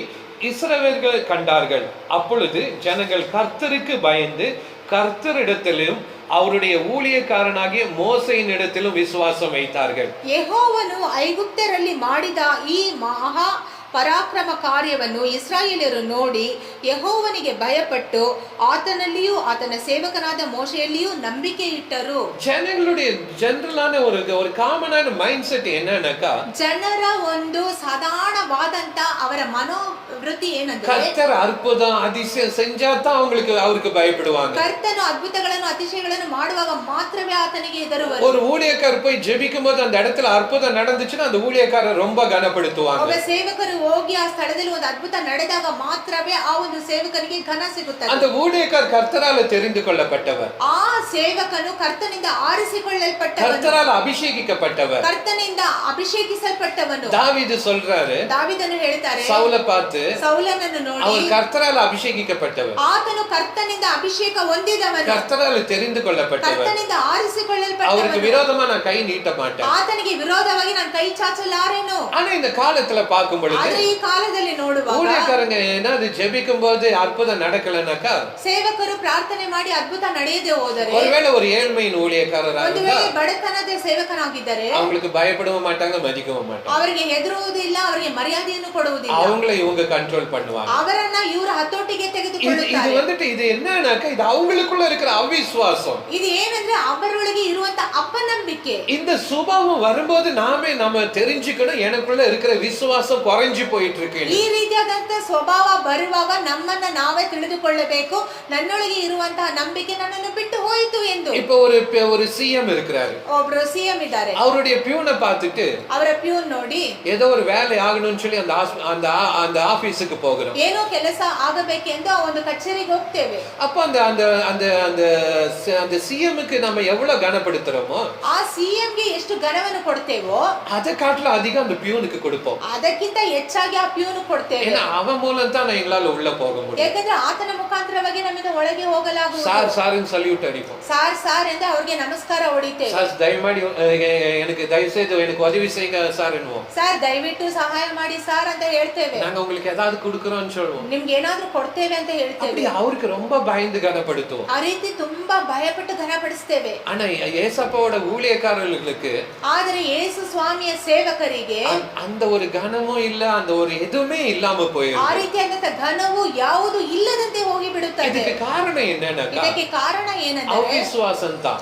இஸ்ரவேலர்கள் கண்டார்கள். அப்பொழுது ஜனங்கள் கர்த்தருக்கு பயந்து கர்த்தரிடத்திலும் அவருடைய ஊழியக்காரனாகிய மோசேயின் இடத்திலும் விசுவாசம் வைத்தார்கள். ಯೆಹೋವನು ಐಗುಪ್ತ್ಯರಲ್ಲಿ ಮಾಡಿದ ಈ ಮಹಾ ಪರಾಕ್ರಮ ಕಾರ್ಯವನ್ನು ಇಸ್ರಾಯೇಲರು ನೋಡಿ ಯೆಹೋವನಿಗೆ ಭಯಪಟ್ಟು ಆತನಲ್ಲಿಯೂ ಆತನ ಸೇವಕನಾದ ಮೋಶೆಯಲ್ಲಿಯೂ ನಂಬಿಕೆ ಇಟ್ಟರು. ಜನங்களுடைய ஜெனரலான ஒரு காமனான மைண்ட் செட் என்னன்னாக்கா, ಜನರ ಒಂದು ಸಾಧಾರಣವಾದಂತ ಅವರ ಮನೋವೃತ್ತಿ ಏನಂದ್ರೆ, கர்த்தர் அற்புதம் அதிசயம் செஞ்சா தான் அவருக்கு பயப்படுவாங்க. ಕರ್ತನು ಅದ್ಭುತಗಳನ್ನು ಅತಿಶಯಗಳನ್ನು ಮಾಡುವಾಗ ಮಾತ್ರವೇ ಆತನಿಗೆ ಹೆದರುವರು. ஒரு ஊழியக்காரர் போய் ஜெபிக்கும் போது அந்த இடத்துல அற்புதம் நடந்துச்சுன்னா அந்த ஊழியக்காரர் ரொம்ப கனப்படுத்துவாங்க. ಒಬ್ಬ ಸೇವಕರು ಹೋಗಿ ಆ ಸ್ಥಳದಲ್ಲಿ ಒಂದು ಅದ್ಭುತ ನಡೆದಾಗ ಮಾತ್ರವೇ ಆ ಒಂದು ಸೇವಕನಿಗೆ ಘನ ಸಿಗುತ್ತದೆ. அந்த ஊழியக்காரர் கர்த்தரால தெரிந்து கொள்ளப்பட்டவர், ಆ ಸೇವಕನು ಕರ್ತನಿಂದ ಆರಿಸಿಕೊಳ್ಳಲ್ಪಟ್ಟವನು, கர்த்தரால அபிஷேகிக்கப்பட்டவர், ಕರ್ತನಿಂದ ಅಭಿಷೇಕಿಸಲ್ಪಟ್ಟವನು. தாவீது சொல்றாரு, ದಾವೀದನು ಹೇಳ್ತಾರೆ, சவுல பார்த்து, ಸೌಲನನ್ನು ನೋಡಿ அவர் கர்த்தரால அபிஷேகிக்கப்பட்டவர், ಆತನು ಕರ್ತನಿಂದ ಅಭಿಷೇಕ ಹೊಂದಿದವನು, கர்த்தரால தெரிந்து கொள்ளப்பட்டவர், ಕರ್ತನಿಂದ அவருக்கு ಆರಿಸಿಕೊಳ್ಳಲ್ಪಟ್ಟವನು. விரோதமா நான் கை நீட்ட மாட்டேன். ಆತನಿಗೆ ವಿರೋಧವಾಗಿ ನಾನು ಕೈ ಚಾಚಲಾರೆನು. ஆனா இந்த காலத்துல பார்க்கும் பொழுது, ಆದರೆ ಈ ಕಾಲದಲ್ಲಿ ನೋಡುವಾಗ ஊழியக்காரங்க ஏதாவது ஜெபிக்கும் போது அற்புதம் நடக்கலனாக்கா, ಸೇವಕರು ಪ್ರಾರ್ಥನೆ ಮಾಡಿ ಅದ್ಭುತ ನಡೆಯದೆ ಹೋದರೆ, ஒருவேளை ஒரு ஏழ்மையின் ஊழியக்காரராக ಒಂದು இருந்தா ವೇಳೆ ಬಡತನದ ಸೇವಕನಾಗಿದ್ದರೆ அவங்களுக்கு பயப்படவும் மாட்டாங்க, மதிக்கவும் மாட்டாங்க. ಅವರಿಗೆ ಹೆದರುವುದಿಲ್ಲ, ಅವರಿಗೆ ಮರ್ಯಾದೆಯನ್ನು ಕೊಡುವುದಿಲ್ಲ. அவங்களை இவங்க கண்ட்ரோல் பண்ணுவாங்க. ಅವರನ್ನ ಇವರ ಹತೋಟಿಗೆ இது ತೆಗೆದುಕೊಳ್ಳುತ್ತಾರೆ. இது என்னன்னாக்கா, இது அவங்களுக்குள்ள இருக்கிற அவிசுவாசம். ಇದು ಏನಂದ್ರೆ ಅವರೊಳಗೆ ಇರುವಂತ ಅಪನಂಬಿಕೆ. ನಂಬಿಕೆ. இந்த சுபாவம் வரும்போது நாம தெரிஞ்சுக்கணும் எனக்குள்ள இருக்கிற விசுவாசம் குறைஞ்சு போயிட்டு இருக்கு. ಈ ರೀತಿಯಾದಂತ ಸ್ವಭಾವ ಬರುವಾಗ ನಮ್ಮನ್ನ ನಾವೇ ತಿಳಿದುಕೊಳ್ಳಬೇಕು, ನನ್ನೊಳಗೆ ಇರುವಂತಹ ನಂಬಿಕೆ ನನ್ನನ್ನು ಬಿಟ್ಟು ಹೋಯಿತು ಎಂದು. இப்போ ஒரு சிஎம் இருக்கிறாரு, ಒಬ್ರು ಸಿಎಂ ಇದ್ದಾರೆ. அவருடைய பியூனை பார்த்துட்டு ಅವರ ಪ್ಯೂನ್ ನೋಡಿ ஏதோ ஒரு வேலை ஆகணும்னு சொல்லி அந்த ஆபீஸுக்கு போகிறோம். ಏನೋ ಕೆಲಸ ಆಗಬೇಕೆಂದು ಆ ಒಂದು ಕಚೇರಿಗೆ ಹೋಗ್ತೇವೆ. அப்ப அந்த சிஎம்க்கு நம்ம எவ்வளவு கனப்படுத்துறோமோ ಆ ಸಿಎಂ ಗೆ ಎಷ್ಟು ಗಣವನ್ನು ಕೊಡ್ತೇವೋ அதை காட்டிலும் அதிகம் அந்த பியூனுக்கு கொடுப்போம். ಅದಕ್ಕಿಂತ ಹೆಚ್ಚಾಗಿ ಆ ಪ್ಯೂನ್ ಕೊಡ್ತೇವೆ. ஏன்னா அவன் மூலம் தான் எங்களால உள்ள போக முடியும். ಯಾಕಂದ್ರೆ ಆತನ ಮುಖಾಂತರವಾಗಿ ನಮಗೆ ಒಳಗೆ ಹೋಗಲಾಗುವುದು. சார்னு சல்யூட் அடிப்போம். ಸಾರ್ ಎಂದು ಅವರಿಗೆ ನಮಸ್ಕಾರ ಹೊಡಿತೇವೆ. சார் ದಯಮಾಡಿ எனக்கு தயவுசெய்து எனக்கு உதவி செய்யுங்க சார் என்னுவோம். ಸಾರ್ ದಯವಿಟ್ಟು ಸಹಾಯ ಮಾಡಿ ಸಾರ್ ಅಂತ ಹೇಳ್ತೇವೆ. நாங்க உங்களுக்கு ஏதாவது கொடுக்கறோம்னு சொல்லுவோம். ನಿಮ್ಗೆ ಏನಾದ್ರೂ ಕೊಡ್ತೇವೆ ಅಂತ ಹೇಳ್ತೇವೆ. அப்படி அவருக்கு ரொம்ப பயந்து கனப்படுத்துவோம். ಆ ರೀತಿ ತುಂಬಾ ಭಯಪಟ್ಟು ಘನಪಡಿಸ್ತೇವೆ. ஆனா ஏசப்பாவோட ஊழியக்காரர்களுக்கு ಆದರೆ ಯೇಸು ಸ್ವಾಮಿಯ ಸೇವಕರಿಗೆ அந்த ஒரு கனமும் இல்ல, அந்த ஒரு எதுவுமே இல்லாம போயிடும். ಆ ರೀತಿಯಾದಂತ ಘನವು ಯಾವುದು ಇಲ್ಲದಂತೆ ಹೋಗಿ ಬಿಡುತ್ತದೆ. ಇದಕ್ಕೆ ಕಾರಣ ಏನன்னா ಇದಕ್ಕೆ ಕಾರಣ ಏನಂದ್ರೆ அவிசுவாசம் தான்.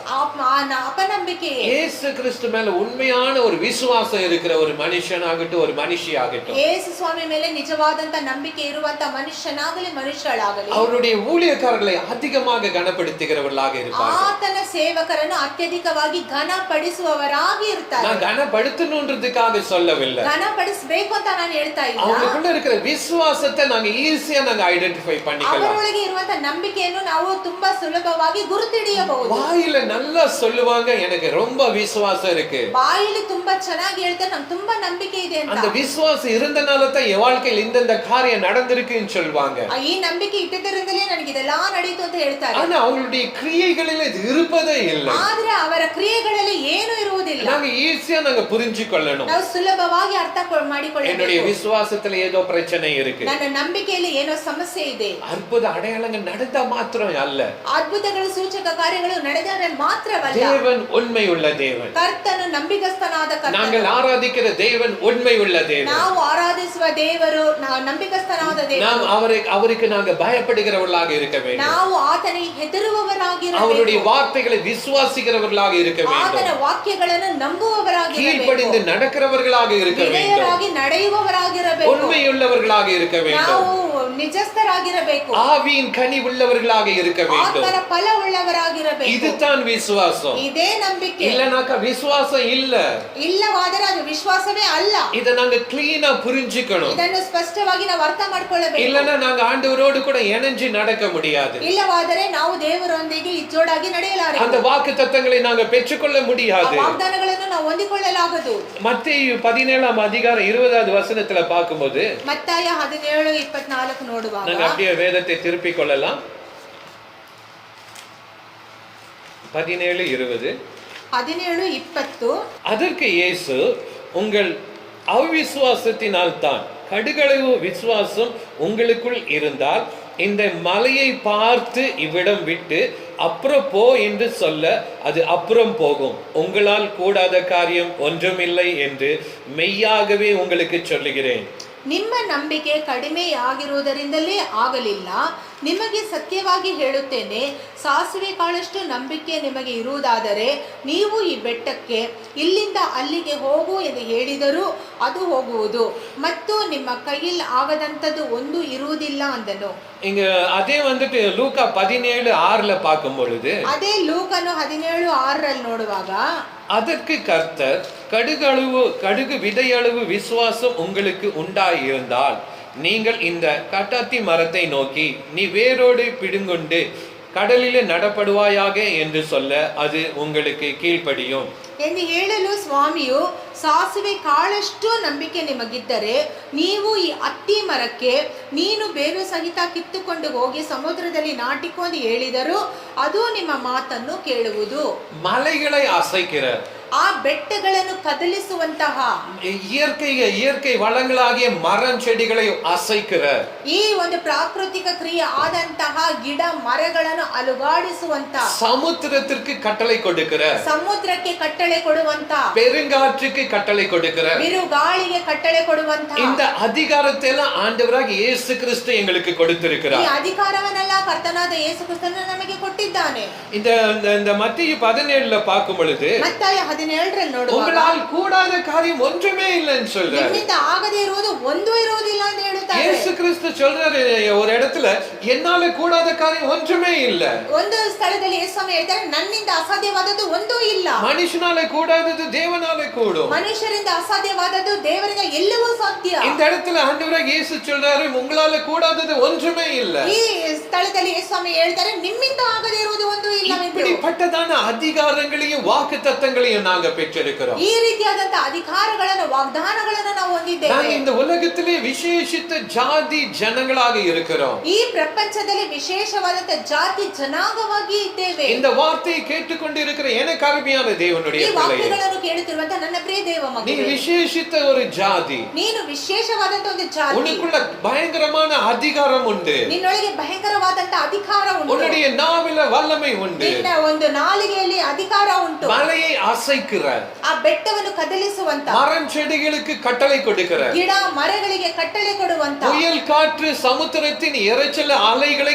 ಅಪನಂಬಿಕೆಯೇ. இயேசு கிறிஸ்து மேல உண்மையான ஒரு விசுவாசம் இருக்கிற ஒரு மனுஷனாகட்டும் ஒரு மனுஷியாகட்டும், ಯೇಸು ಸ್ವಾಮಿ ಮೇಲೆ ನಿಜವಾದಂತ ನಂಬಿಕೆ ಇರುವಂತ ಮನುಷ್ಯನಾಗಲಿ ಮನುಷ್ಯಳಾಗಲಿ அவருடைய ஊழியக்காரர்களை அதிகமாக கனப்படுத்துகிறவர்களாக இருப்பார்கள். ಆತನ ಸೇವಕರನ್ನು ಅತ್ಯಧಿಕವಾಗಿ ಘನಪಡಿಸುವವರಾಗಿ ಇರ್ತಾರೆ. நான் கனப்படுத்தணும்ன்றதுக்காக சொல்லவில்லை, ಘನಪಡಿಸಬೇಕು ಅಂತ ನಾನು ಹೇಳ್ತಾ ಇಲ್ಲ. அவங்களுக்குள்ள இருக்கிற விசுவாசத்தை நாங்க ஈஸியா ஐடென்டிஃபை பண்ணிக்கலாம். ಅವರೊಳಗೆ ಇರುವಂತ ನಂಬಿಕೆಯನ್ನು ನಾವು ತುಂಬಾ ಸುಲಭವಾಗಿ ಗುರುತಿಡಿಯಬಹುದು. வாயில நல்லா சொல்லுவாங்க எனக்கு ரொம்ப விசுவாசம் இருக்கு, ಬಾಯಲ್ಲಿ ತುಂಬಾ ಚೆನ್ನಾಗಿ ಹೇಳ್ತಾರೆ ನಂಗೆ ತುಂಬಾ ನಂಬಿಕೆ ಇದೆ ಅಂತ. அந்த விசுவாசம் இருந்தனால தான் என் வாழ்க்கையில் இந்த காரியம் நடந்திருக்குன்னு சொல்வாங்க. ಈ ನಂಬಿಕೆ ಇಟ್ಟಿದ್ದರಿಂದಲೇ ನನಗೆ ಇದೆಲ್ಲ ನಡೆಯಿತು ಅಂತ ಹೇಳ್ತಾರೆ. ஆனா அவங்களுடைய கிரியைகளில் இது இருப்பதே இல்லை. ಆದ್ರೆ ಅವರ ಕ್ರಿಯೆಗಳಲ್ಲಿ ಏನು ಇರುವುದಿಲ್ಲ. நாங்க ஈஸியா புரிஞ்சுக்கொள்ளணும். ನಾವು ಸುಲಭವಾಗಿ ಅರ್ಥ ಮಾಡಿಕೊಳ್ಳಬೇಕು. என்னுடைய விசுவாசத்துல ஏதோ பிரச்சனை இருக்கு, ನನ್ನ ನಂಬಿಕೆಯಲ್ಲಿ ಏನೋ ಸಮಸ್ಯೆ ಇದೆ. அற்புத அடையாளங்கள் நடந்தா மாத்திரம் அல்ல, ಅದ್ಭುತಗಳು ಸೂಚಕ ಕಾರ್ಯಗಳು ನಡೆದರೆ ಮಾತ್ರವಲ್ಲ, தேவன் உண்மை உள்ள தேவன். ಕರ್ತನು ನಂಬಿಕಸ್ಥನಾದ ಕರ್ತನು. நாங்கள் ஆராதிக்கிற தேவன் உண்மை உள்ள தேவன். ನಾವು ಆರಾಧಿಸುವ ದೇವರು ನಂಬಿಕಸ್ಥನಾದ ದೇವರು. நாம் அவருக்கு நாங்க பயப்படுகிறவர்களாக இருக்க வேண்டும். ನಾವು ಆತನಿಗೆ ಹೆದರುವವರಾಗಿರಬೇಕು. அவருடைய வார்த்தைகளை விசுவாசிக்கிறவர்களாக இருக்க வேண்டும். ಆತನ ವಾಕ್ಯಗಳನ್ನು ನಂಬುವವರಾಗಿರಬೇಕು. கீழ்ப்படிந்து நடக்கிறவர்களாக இருக்க வேண்டும். ವಿಧೇಯರಾಗಿ ನಡೆಯುವವರಾಗಿರಬೇಕು. உண்மையுள்ளவர்களாக இருக்க வேண்டும். ನಾವು ನಿಜಸ್ಥರಾಗಿರಬೇಕು. ஆவியின் கனி உள்ளவர்களாக இருக்க வேண்டும். ಆತ್ಮನ ಫಲ ಉಳ್ಳವರಾಗಿರಬೇಕು. இதுதான் விசுவாசம். ಇದೇ ನಂಬಿಕೆ. இல்லனாக்க விசுவாசம் இல்ல. ಇಲ್ಲವಾದರೆ ಅದು ವಿಶ್ವಾಸವೇ ಅಲ್ಲ. இத நாங்க க்ளீனா புரிஞ்சுக்கணும். ಇದನ್ನು ಸ್ಪಷ್ಟವಾಗಿ ನಾವು ಅರ್ಥ ಮಾಡಿಕೊಳ್ಳಬೇಕು. இல்லனா நாங்க ஆண்டவரோடு கூட இணைஞ்சு நடக்க முடியாது. ಇಲ್ಲವಾದರೆ ನಾವು ದೇವರೊಂದಿಗೆ ಇಜ್ಜೋಡಾಗಿ ನಡೆಯಲಾರೆವು. அந்த வாக்குத்தத்தங்களை நாங்க பெற்றுக்கொள்ள முடியாது. ಆ ವಾಗ್ದಾನಗಳನ್ನು ನಾವು ಹೊಂದಿಕೊಳ್ಳಲಾಗದು. மத்தேயு 17ஆம் அதிகாரம் 20வது வசனத்துல பாக்கும்போது ಮತ್ತಾಯ 17:24 ನೋಡುವಾಗ நாங்க அப்படியே வேதத்தை திருப்பிக் கொள்ளலாம். 17:20 17:20 அதற்கு இயேசு உங்கள் அவிசுவாசத்தினால் தான், கடுகளவு விசுவாசம் உங்களுக்குள் இருந்தால் இந்த மலையை பார்த்து இவ்விடம் விட்டு அப்புறம் போ என்று சொல்ல அது அப்புறம் போகும். உங்களால் கூடாத காரியம் ஒன்றுமில்லை என்று மெய்யாகவே உங்களுக்கு சொல்லுகிறேன். ನಿಮ್ಮ ನಂಬಿಕೆ ಕಡಿಮೆಯಾಗಿರುವುದರಿಂದಲೇ ಆಗಲಿಲ್ಲ. ನಿಮಗೆ ಸತ್ಯವಾಗಿ ಹೇಳುತ್ತೇನೆ, ಸಾಸಿವೆ ಕಾಳಷ್ಟು ನಂಬಿಕೆ ನಿಮಗೆ ಇರುವುದಾದರೆ ನೀವು ಈ ಬೆಟ್ಟಕ್ಕೆ ಇಲ್ಲಿಂದ ಅಲ್ಲಿಗೆ ಹೋಗು ಎಂದು ಹೇಳಿದರೂ ಅದು ಹೋಗುವುದು, ಮತ್ತು ನಿಮ್ಮ ಕೈಯಲ್ಲಿ ಆಗದಂಥದ್ದು ಒಂದು ಇರುವುದಿಲ್ಲ ಅಂದನು. இங்க அதே லூக்கா 17:6 பார்க்கும் பொழுது ಅದೇ ಲೂಕನು 17:6 ನೋಡುವಾಗ அதற்கு கர்த்தர் கடுகு விதையளவு விசுவாசம் உங்களுக்கு உண்டாயிருந்தால் நீங்கள் இந்த கட்டாத்தி மரத்தை நோக்கி நீ வேரோடு பிடுங்குண்டு கடலிலே நடப்படுவாயாக என்று சொல்ல அது உங்களுக்கு கீழ்ப்படியும் ಎಂದು ಹೇಳಲು ಸ್ವಾಮಿಯು, ಸಾಸಿವೆ ಕಾಳಷ್ಟು ನಂಬಿಕೆ ನಿಮಗಿದ್ದರೆ ನೀವು ಈ ಅತ್ತಿ ಮರಕ್ಕೆ ನೀನು ಬೇರು ಸಹಿತ ಕಿತ್ತುಕೊಂಡು ಹೋಗಿ ಸಮುದ್ರದಲ್ಲಿ ನಾಟಿಕೊಂಡು ಹೇಳಿದರೂ ಅದು ನಿಮ್ಮ ಮಾತನ್ನು ಕೇಳುವುದು. மலைகளை அசைக்கிற, ಆ ಬೆಟ್ಟಗಳನ್ನು ಕದಲಿಸುವಂತಹ, இயற்கை வளங்களாகிய மரம் செடிகளை அசைக்கிற, ಈ ಒಂದು ಪ್ರಾಕೃತಿಕ ಕ್ರಿಯೆ ಆದಂತಹ ಗಿಡ ಮರಗಳನ್ನು ಅಲುಗಾಡಿಸುವಂತಹ, சமுத்திரத்திற்கு கட்டளை கொடுக்கிற, ಸಮುದ್ರಕ್ಕೆ ಕಟ್ಟಳೆ ಕೊಡುವಂತ, பெருங்காற்றுக்கு கட்டளை கொடுக்கிற, ಬಿರುಗಾಳಿಗೆ ಕಟ್ಟಳೆ ಕೊಡುವಂತ இந்த அதிகாரத்தை எல்லாம் ஆண்டவராகிய இயேசு கிறிஸ்து எங்களுக்கு கொடுத்திருக்கிறார். ಈ ಅಧಿಕಾರವನ್ನೆಲ್ಲ ಕರ್ತನಾದ ಯೇಸು ಕ್ರಿಸ್ತನು ನಮಗೆ ಕೊಟ್ಟಿದ್ದಾನೆ. இந்த மத்தேயு 17 பார்க்கும் பொழுது ಮತ್ತಾಯ 17ರಲ್ಲಿ ನೋಡುವಾಗ உங்களால் கூடாத காரியம் ஒன்றுமே இல்லைன்னு சொல்றாரு. ನಿಮ್ಮಿಂದ ಆಗದೇ ಇರುವುದು ಒಂದೂ ಇರುವುದಿಲ್ಲ ಅಂತ ಹೇಳುತ್ತಾರೆ. இயேசு கிறிஸ்து சொல்றாரு ஒரு இடத்துல, என்னால கூடாத காரியம் ஒன்றுமே இல்ல. ಒಂದು ಸ್ಥಳದಲ್ಲಿ ಯೇಸು ಸ್ವಾಮಿ ಹೇಳ್ತಾರೆ, ನನ್ನಿಂದ ಅಸಾಧ್ಯವಾದದ್ದು ಒಂದೂ ಇಲ್ಲ. மனுஷனால கூடாதது தேவனால கூடும். ಮನುಷ್ಯರಿಂದ ಅಸಾಧ್ಯವಾದದ್ದು ದೇವರಿಂದ ಎಲ್ಲವೂ ಸಾಧ್ಯ. இந்த இடத்துல ஆண்டவராக இயேசு சொல்றாரு, உங்களால கூடாதது ஒன்றுமே இல்ல. ಈ ಸ್ಥಳದಲ್ಲಿ ಯೇಸು ಸ್ವಾಮಿ ಹೇಳ್ತಾರೆ, ನಿಮ್ಮಿಂದ ಆಗದೇ ಇರುವುದು ಒಂದೂ ಇಲ್ಲ ಎಂದು. இப்படிப்பட்டதான அதிகாரங்களையும் வாக்குத்தத்தங்களையும் நாங்க பெற்றிருக்கிறோம். ಈ ರೀತಿಯಾದಂತ ಅಧಿಕಾರಗಳನ್ನು ವಾಗ್ದಾನಗಳನ್ನು ನಾವು ಹೊಂದಿದ್ದೇವೆ. நாங்க இந்த உலகத்திலே விசேஷித்த ஜாதி ஜனங்களாக இருக்கிறோம். ಈ ಪ್ರಪಂಚದಲ್ಲಿ ವಿಶೇಷವಾದಂತ ಜಾತಿ ಜನಾಂಗವಾಗಿ ಇದ್ದೇವೆ. இந்த வார்த்தையை கேட்டுக்கொண்டிருக்கிற எனக்கு அருமையான தேவனுடைய ಈ பிள்ளையே, ವಾಕ್ಯಗಳನ್ನು ಕೇಳುತ್ತಿರುವಂತ ನನ್ನ ಪ್ರಿಯ ದೇವ நீ ಮಗನೇ, விசேஷித்த ஒரு ஜாதி. ನೀನು ವಿಶೇಷವಾದಂತ ಒಂದು ಜಾತಿ. உனக்குள்ள பயங்கரமான அதிகாரம் உண்டு. ನಿನ್ನೊಳಗೆ ಭಯಂಕರವಾದಂತ ಅಧಿಕಾರ ಉಂಟು. உன்னுடைய நாவில வல்லமை உண்டு. ನಿನ್ನ ಒಂದು ನಾಲಿಗೆಯಲ್ಲಿ ಅಧಿಕಾರ ಉಂಟು. மலையை அசைக்கிற, ಆ ಬೆಟ್ಟವನ್ನು ಕದಲಿಸುವಂತ, மரம் செடிகளுக்கு கட்டளை கொடுக்கிற, ಗಿಡ ಮರಗಳಿಗೆ ಕಟ್ಟಳೆ ಕೊಡುವಂತ, புயல் காற்று சமுத்திரத்தின் இரைச்சல அலைகளை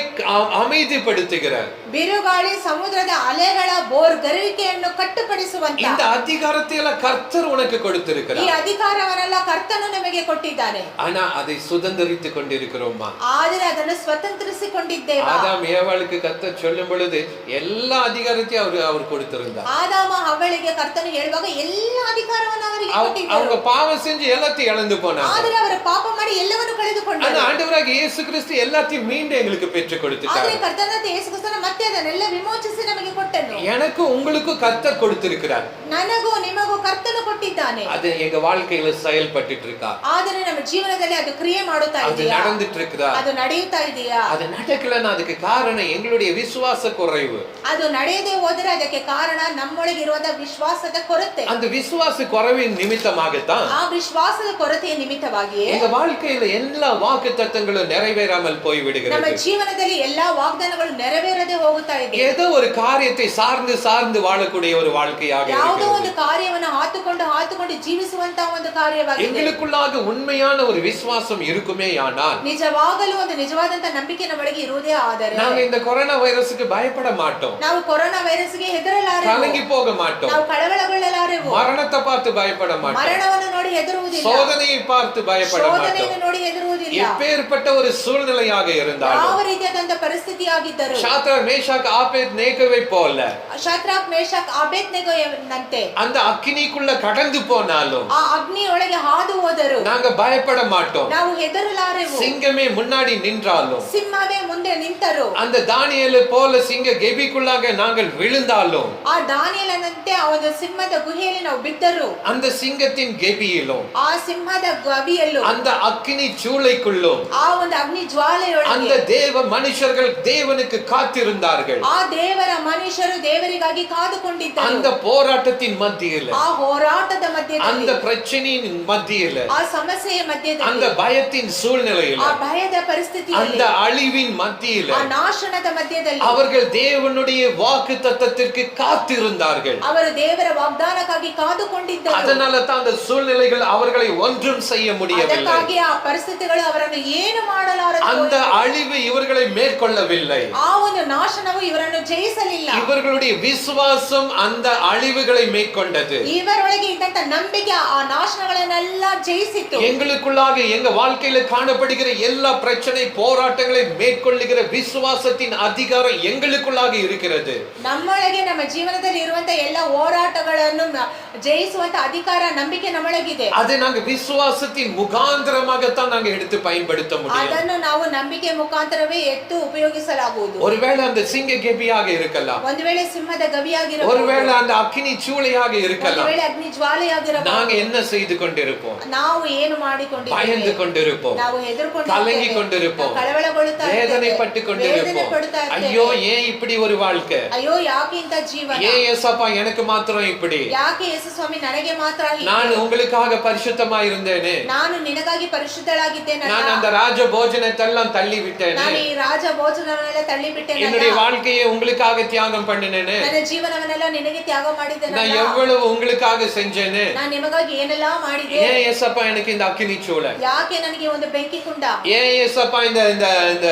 அமைதிப்படுத்துகிற, ಬಿರುಗಾಳಿ ಸಮುದ್ರದ ಅಲೆಗಳ ಬೋರ್ಗರುವಿಕೆಯನ್ನು ಕಟ್ಟುಪಡಿಸುವಂತ இந்த அதிகாரத்தை எல்லாம் கர்த்தர் உனக்கு ಈ கொடுத்திருக்கிறார். ಅಧಿಕಾರವನ್ನೆಲ್ಲ ಕರ್ತನು ನಮಗೆ ಕೊಟ್ಟಿದ್ದಾನೆ. ஆனா அதை சுதந்தரித்துக் கொண்டிருக்கிறோமா? ಆದರೆ ಅದನ್ನು ಸ್ವತಂತ್ರಿಸಿಕೊಂಡಿದ್ದೇವೆ. ஆதாம் ஏவாளுக்கு கர்த்தர் சொல்லும் பொழுது எல்லா அதிகாரத்தையும் அவர் கொடுத்திருந்தார். ಆದಾಮ ಹವ್ವಳಿಗೆ ಕರ್ತನು ಹೇಳುವಾಗ ಎಲ್ಲ ಅಧಿಕಾರವನ್ನು ಅವರಿಗೆ ಕೊಟ್ಟಿದ್ದರು. அவங்க பாவம் செஞ்சு எல்லாத்தையும் இழந்து போனாங்க. ಆದರೆ ಅವರು ಪಾಪ ಮಾಡಿ ಎಲ್ಲವನ್ನು ಕಳೆದುಕೊಂಡರು. ஆனா ஆண்டவராக இயேசு கிறிஸ்து எல்லாத்தையும் மீண்டும் எங்களுக்கு பெற்று கொடுத்துட்டார். ಆದರೆ ಕರ್ತನಾದ ಯೇಸು ಕ್ರಿಸ್ತನು ಮತ್ತೆ ಅದನ್ನೆಲ್ಲ ವಿಮೋಚಿಸಿ ನಮಗೆ ಕೊಟ್ಟನು. எனக்கு உங்களுக்கு கர்த்தர் கொடுத்திருக்கிறார். ನನಗೂ ನಿಮಗೂ ಕರ್ತನು ಕೊಟ್ಟಿದ್ದಾನೆ. அது எங்க வாழ்க்கையில செயல்பட்டுட்டு இருக்கா? ಆದರೆ ನಮ್ಮ ಜೀವನದಲ್ಲಿ ಅದು ಕ್ರಿಯೆ ಮಾಡುತ್ತಾ அது ಇದೆಯಾ? நடந்துட்டு இருக்குதா? ಅದು ನಡೆಯುತ್ತಾ ಇದೆಯಾ? அது நடக்கலன்னா அதுக்கு காரணம் எங்களுடைய விசுவாச குறைவு. ಅದು ನಡೆಯದೆ ಹೋದರೆ ಅದಕ್ಕೆ ಕಾರಣ ನಮ್ಮೊಳಗೆ ಇರುವಂತ ವಿಶ್ವಾಸದ ಕೊರತೆ. அந்த விசுவாச குறைவின் நிமித்தமாகத்தான் ಆ ವಿಶ್ವಾಸದ ಕೊರತೆಯ ನಿಮಿತ್ತವಾಗಿಯೇ எங்க வாழ்க்கையில எல்லா வாக்குத்தத்தங்களும் நிறைவேறாமல் போய் ನಮ್ಮ விடுகிறது. ಜೀವನದಲ್ಲಿ ಎಲ್ಲಾ ವಾಗ್ದಾನಗಳು ನೆರವೇರದೆ ಹೋಗುತ್ತಾ ಇದೆ. ஏதோ ஒரு காரியத்தை சார்ந்து வாழக்கூடிய ஒரு வாழ்க்கையாக ಯಾವುದೋ இருக்கிறது. ಒಂದು ಕಾರ್ಯವನ್ನು ಹಾತುಕೊಂಡು ಜೀವಿಸುವಂತಹ ಒಂದು ಕಾರ್ಯವಾಗಿದೆ. எங்களுக்குள்ளாக உண்மையான ஒரு விசுவாசம் இருக்குமே ஆனால் ನಿಜವಾಗಲೂ ಒಂದು ನಿಜವಾದಂತ ನಂಬಿಕೆ ನಮ್ಮೊಳಗೆ ಇರುವುದೇ ಆದರೆ நாங்க இந்த கொரோனா வைரஸுக்கு பயப்பட மாட்டோம். ನಾವು ಕೊರೋನಾ ವೈರಸ್ಗೆ ಹೆದರಲಾರೆವು. கலங்கி போக மாட்டோம். ನಾವು ಕಳವಳಗೊಳ್ಳಲಾರೆವು. மரணத்தை பார்த்து பயப்பட மாட்டோம். ಮರಣವನ್ನು ನೋಡಿ ಹೆದರುವುದಿಲ್ಲ. சோதனையை பார்த்து பயப்பட மாட்டோம். ಶೋಧನೆಯನ್ನು ನೋಡಿ ಹೆದರುವುದಿಲ್ಲ. எப்பேற்பட்ட ஒரு சூழ்நிலையாக இருந்தாலும் ಯಾವ ರೀತಿಯಾದಂತ ಪರಿಸ್ಥಿತಿಯಾಗಿದ್ದರು சாத்ராக் மேஷாக் ஆபேத்நேகோவை போல ಶದ್ರಾಕ್ ಮೇಷಕ್ ಅಬೇದ್ನೆಗೋನಂತೆ அந்த அக்கினிக்குள்ள கடந்து போனாலும் ಆ ಅಗ್ನಿಯೊಳಗೆ ಹಾದು ಹೋದರು. நாங்க பயப்பட மாட்டோம். ನಾವು ಹೆದರಲಾರೆವು. சிங்கமே முன்னாடி நின்றாலும் ಸಿಂಹವೇ ಮುಂದೆ ನಿಂತರು. அந்த தானியேலை போல சிங்க கெபிக்குள்ளாக நாங்கள் விழுந்தாலும் ಆ ದಾನಿಯೇಲನಂತೆ ಆ ಒಂದು ಸಿಂಹದ ಗುಹೆಯಲ್ಲಿ ನಾವು ಬಿದ್ದರು. அந்த சிங்கத்தின் கெபியிலும் ಆ ಸಿಂಹದ ಗವಿಯಲ್ಲೂ அந்த அக்கினி சூளைக்குள்ளும் ಆ ಒಂದು ಅಗ್ನಿ ಜ್ವಾಲೆಯೊಳಗೆ அந்த தேவ மனுஷர்கள் தேவனுக்கு காத்திருந்தார்கள். ಆ ದೇವರ ಮನುಷ್ಯರು ದೇವರಿಗಾಗಿ ಕಾದುಕೊಂಡಿದ್ದರು. அந்த போராட்டத்தின் மத்தியில, ಆ ಹೋರಾಟದ அந்த ಮಧ್ಯದಲ್ಲಿ, பிரச்சனையின் மத்தியில, ಆ ಸಮಸ್ಯೆಯ அந்த ಮಧ್ಯದಲ್ಲಿ, பயத்தின் சூழ்நிலையில, ಆ ಭಯದ ಪರಿಸ್ಥಿತಿಯಲ್ಲಿ, அந்த அழிவின் மத்தியில ಆ ನಾಶನದ ಮಧ್ಯದಲ್ಲಿ அவர்கள் தேவனுடைய வாக்கு தத்தத்திற்கு காத்திருந்தார்கள். ಅವರು ದೇವರ ವಾಗ್ದಾನಕ್ಕಾಗಿ ಕಾದುಕೊಂಡಿದ್ದರು. அதனால தான் அந்த சூழ்நிலைகள் அவர்களை ஒன்றும் செய்ய முடியவில்லை. ಅದಕ್ಕಾಗಿ ಆ ಪರಿಸ್ಥಿತಿಗಳು ಅವರನ್ನು ಏನು ಮಾಡಲಾರದು. அந்த அழிவு இவர்களை மேற்கொள்ளவில்லை. ಆ ಒಂದು ನಾಶನವು ಇವರನ್ನು ಜಯಿಸಲಿಲ್ಲ. இவர்களுடைய விசுவாசம் அந்த அழிவுகளை மேற்கொண்டது. ಇವರೊಳಗೆ ಇದ್ದಂತ ನಂಬಿಕೆ ಆ ನಾಶನಗಳನ್ನೆಲ್ಲ ಜಯಿಸಿತು. எங்களுக்குள்ளாக எங்க வாழ்க்கையில காணப்படுகிற எல்லா பிரச்சனை போராட்டங்களை மேற்கொள்ளுகிற விசுவாசத்தின் அதிகாரம் எங்களுக்குள்ளாக இருக்கிறது. ನಮ್ಮೊಳಗೆ ನಮ್ಮ ಜೀವನದಲ್ಲಿ ಇರುವಂತ ಎಲ್ಲ ಹೋರಾಟಗಳನ್ನು ಜಯಿಸುವಂತ ಅಧಿಕಾರ ನಂಬಿಕೆ ನಮ್ಮೊಳಗಿದೆ. அதை நாங்க விசுவாசத்தின் முகாந்திரமாகத்தான் நாங்க எடுத்து பயன்படுத்த முடியும். ಅದನ್ನು ನಾವು ನಂಬಿಕೆ ಮುಖಾಂತರವೇ ಎತ್ತು ಉಪಯೋಗಿಸಲಾಗುವುದು. ஒருவேளை அந்த சிங்க கெபியாக இருக்கலாம், ಒಂದು ವೇಳೆ ಸಿಂಹದ ಗವಿಯಾಗಿರಬಹುದು, ஒருவேளை அந்த அக்கினி சூளையாக ಒಂದು இருக்கலாம். ವೇಳೆ ಅಗ್ನಿ ಜ್ವಾಲೆಯಾಗಿರಬಹುದು. நாங்க என்ன செய்து கொண்டிருப்போம்? ನಾವು ಏನು ಮಾಡಿಕೊಂಡಿದ್ದೇವೆ? பயந்து கொண்டிருப்போம், ನಾವು ಹೆದರಿಕೊಂಡು கலங்கி கொண்டிருப்போம், ಕಳವಳಗೊಳ್ಳುತ್ತಾ ಇದ್ದೇವೆ, வேதனைப்பட்டு ವೇದನೆ கொண்டிருப்போம். ಪಡುತ್ತಾ ಇದ್ದೇವೆ. ஐயோ ஏன் இப்படி ஒரு வாழ்க்கை? ಅಯ್ಯೋ ಯಾಕೆ ಇಂಥ ಜೀವನ? ஏன் ஏசப்பா எனக்கு மாத்திரம் இப்படி? ಯಾಕೆ ಯೇಸು ಸ್ವಾಮಿ ನನಗೆ ಮಾತ್ರ ಹೀಗೆ? நான் உங்களுக்காக பரிசுத்தமா இருந்தேனே, ನಾನು ನಿನಗಾಗಿ ಪರಿಶುದ್ಧಳಾಗಿದ್ದೇನೆ. நான் அந்த ராஜ போஜனத்தெல்லாம் தள்ளி விட்டேனே, ನಾನು ಈ ರಾಜ ಭೋಜನವನ್ನೆಲ್ಲ ತಳ್ಳಿಬಿಟ್ಟೆನಲ್ಲ. என்னுடைய வாழ்க்கையை உங்களுக்காக தியாகம் பண்ணினேனே, ನನ್ನ ಜೀವನವನ್ನೆಲ್ಲ ನಿನಗೆ ತ್ಯಾಗ ಮಾಡಿದ್ದೇನೆ. நான் எவ்வளவு உங்களுக்காக செஞ்சேனே. ನಾನು ನಿಮಗಾಗಿ ಏನೆಲ್ಲ ಮಾಡಿದೆ? ஏன் ஏசப்பா எனக்கு இந்த அக்கினி சூளை? ಯಾಕೆ ನನಗೆ ಒಂದು ಬೆಂಕಿ ಕುಂಡ? ஏன் ஏசப்பா இந்த இந்த இந்த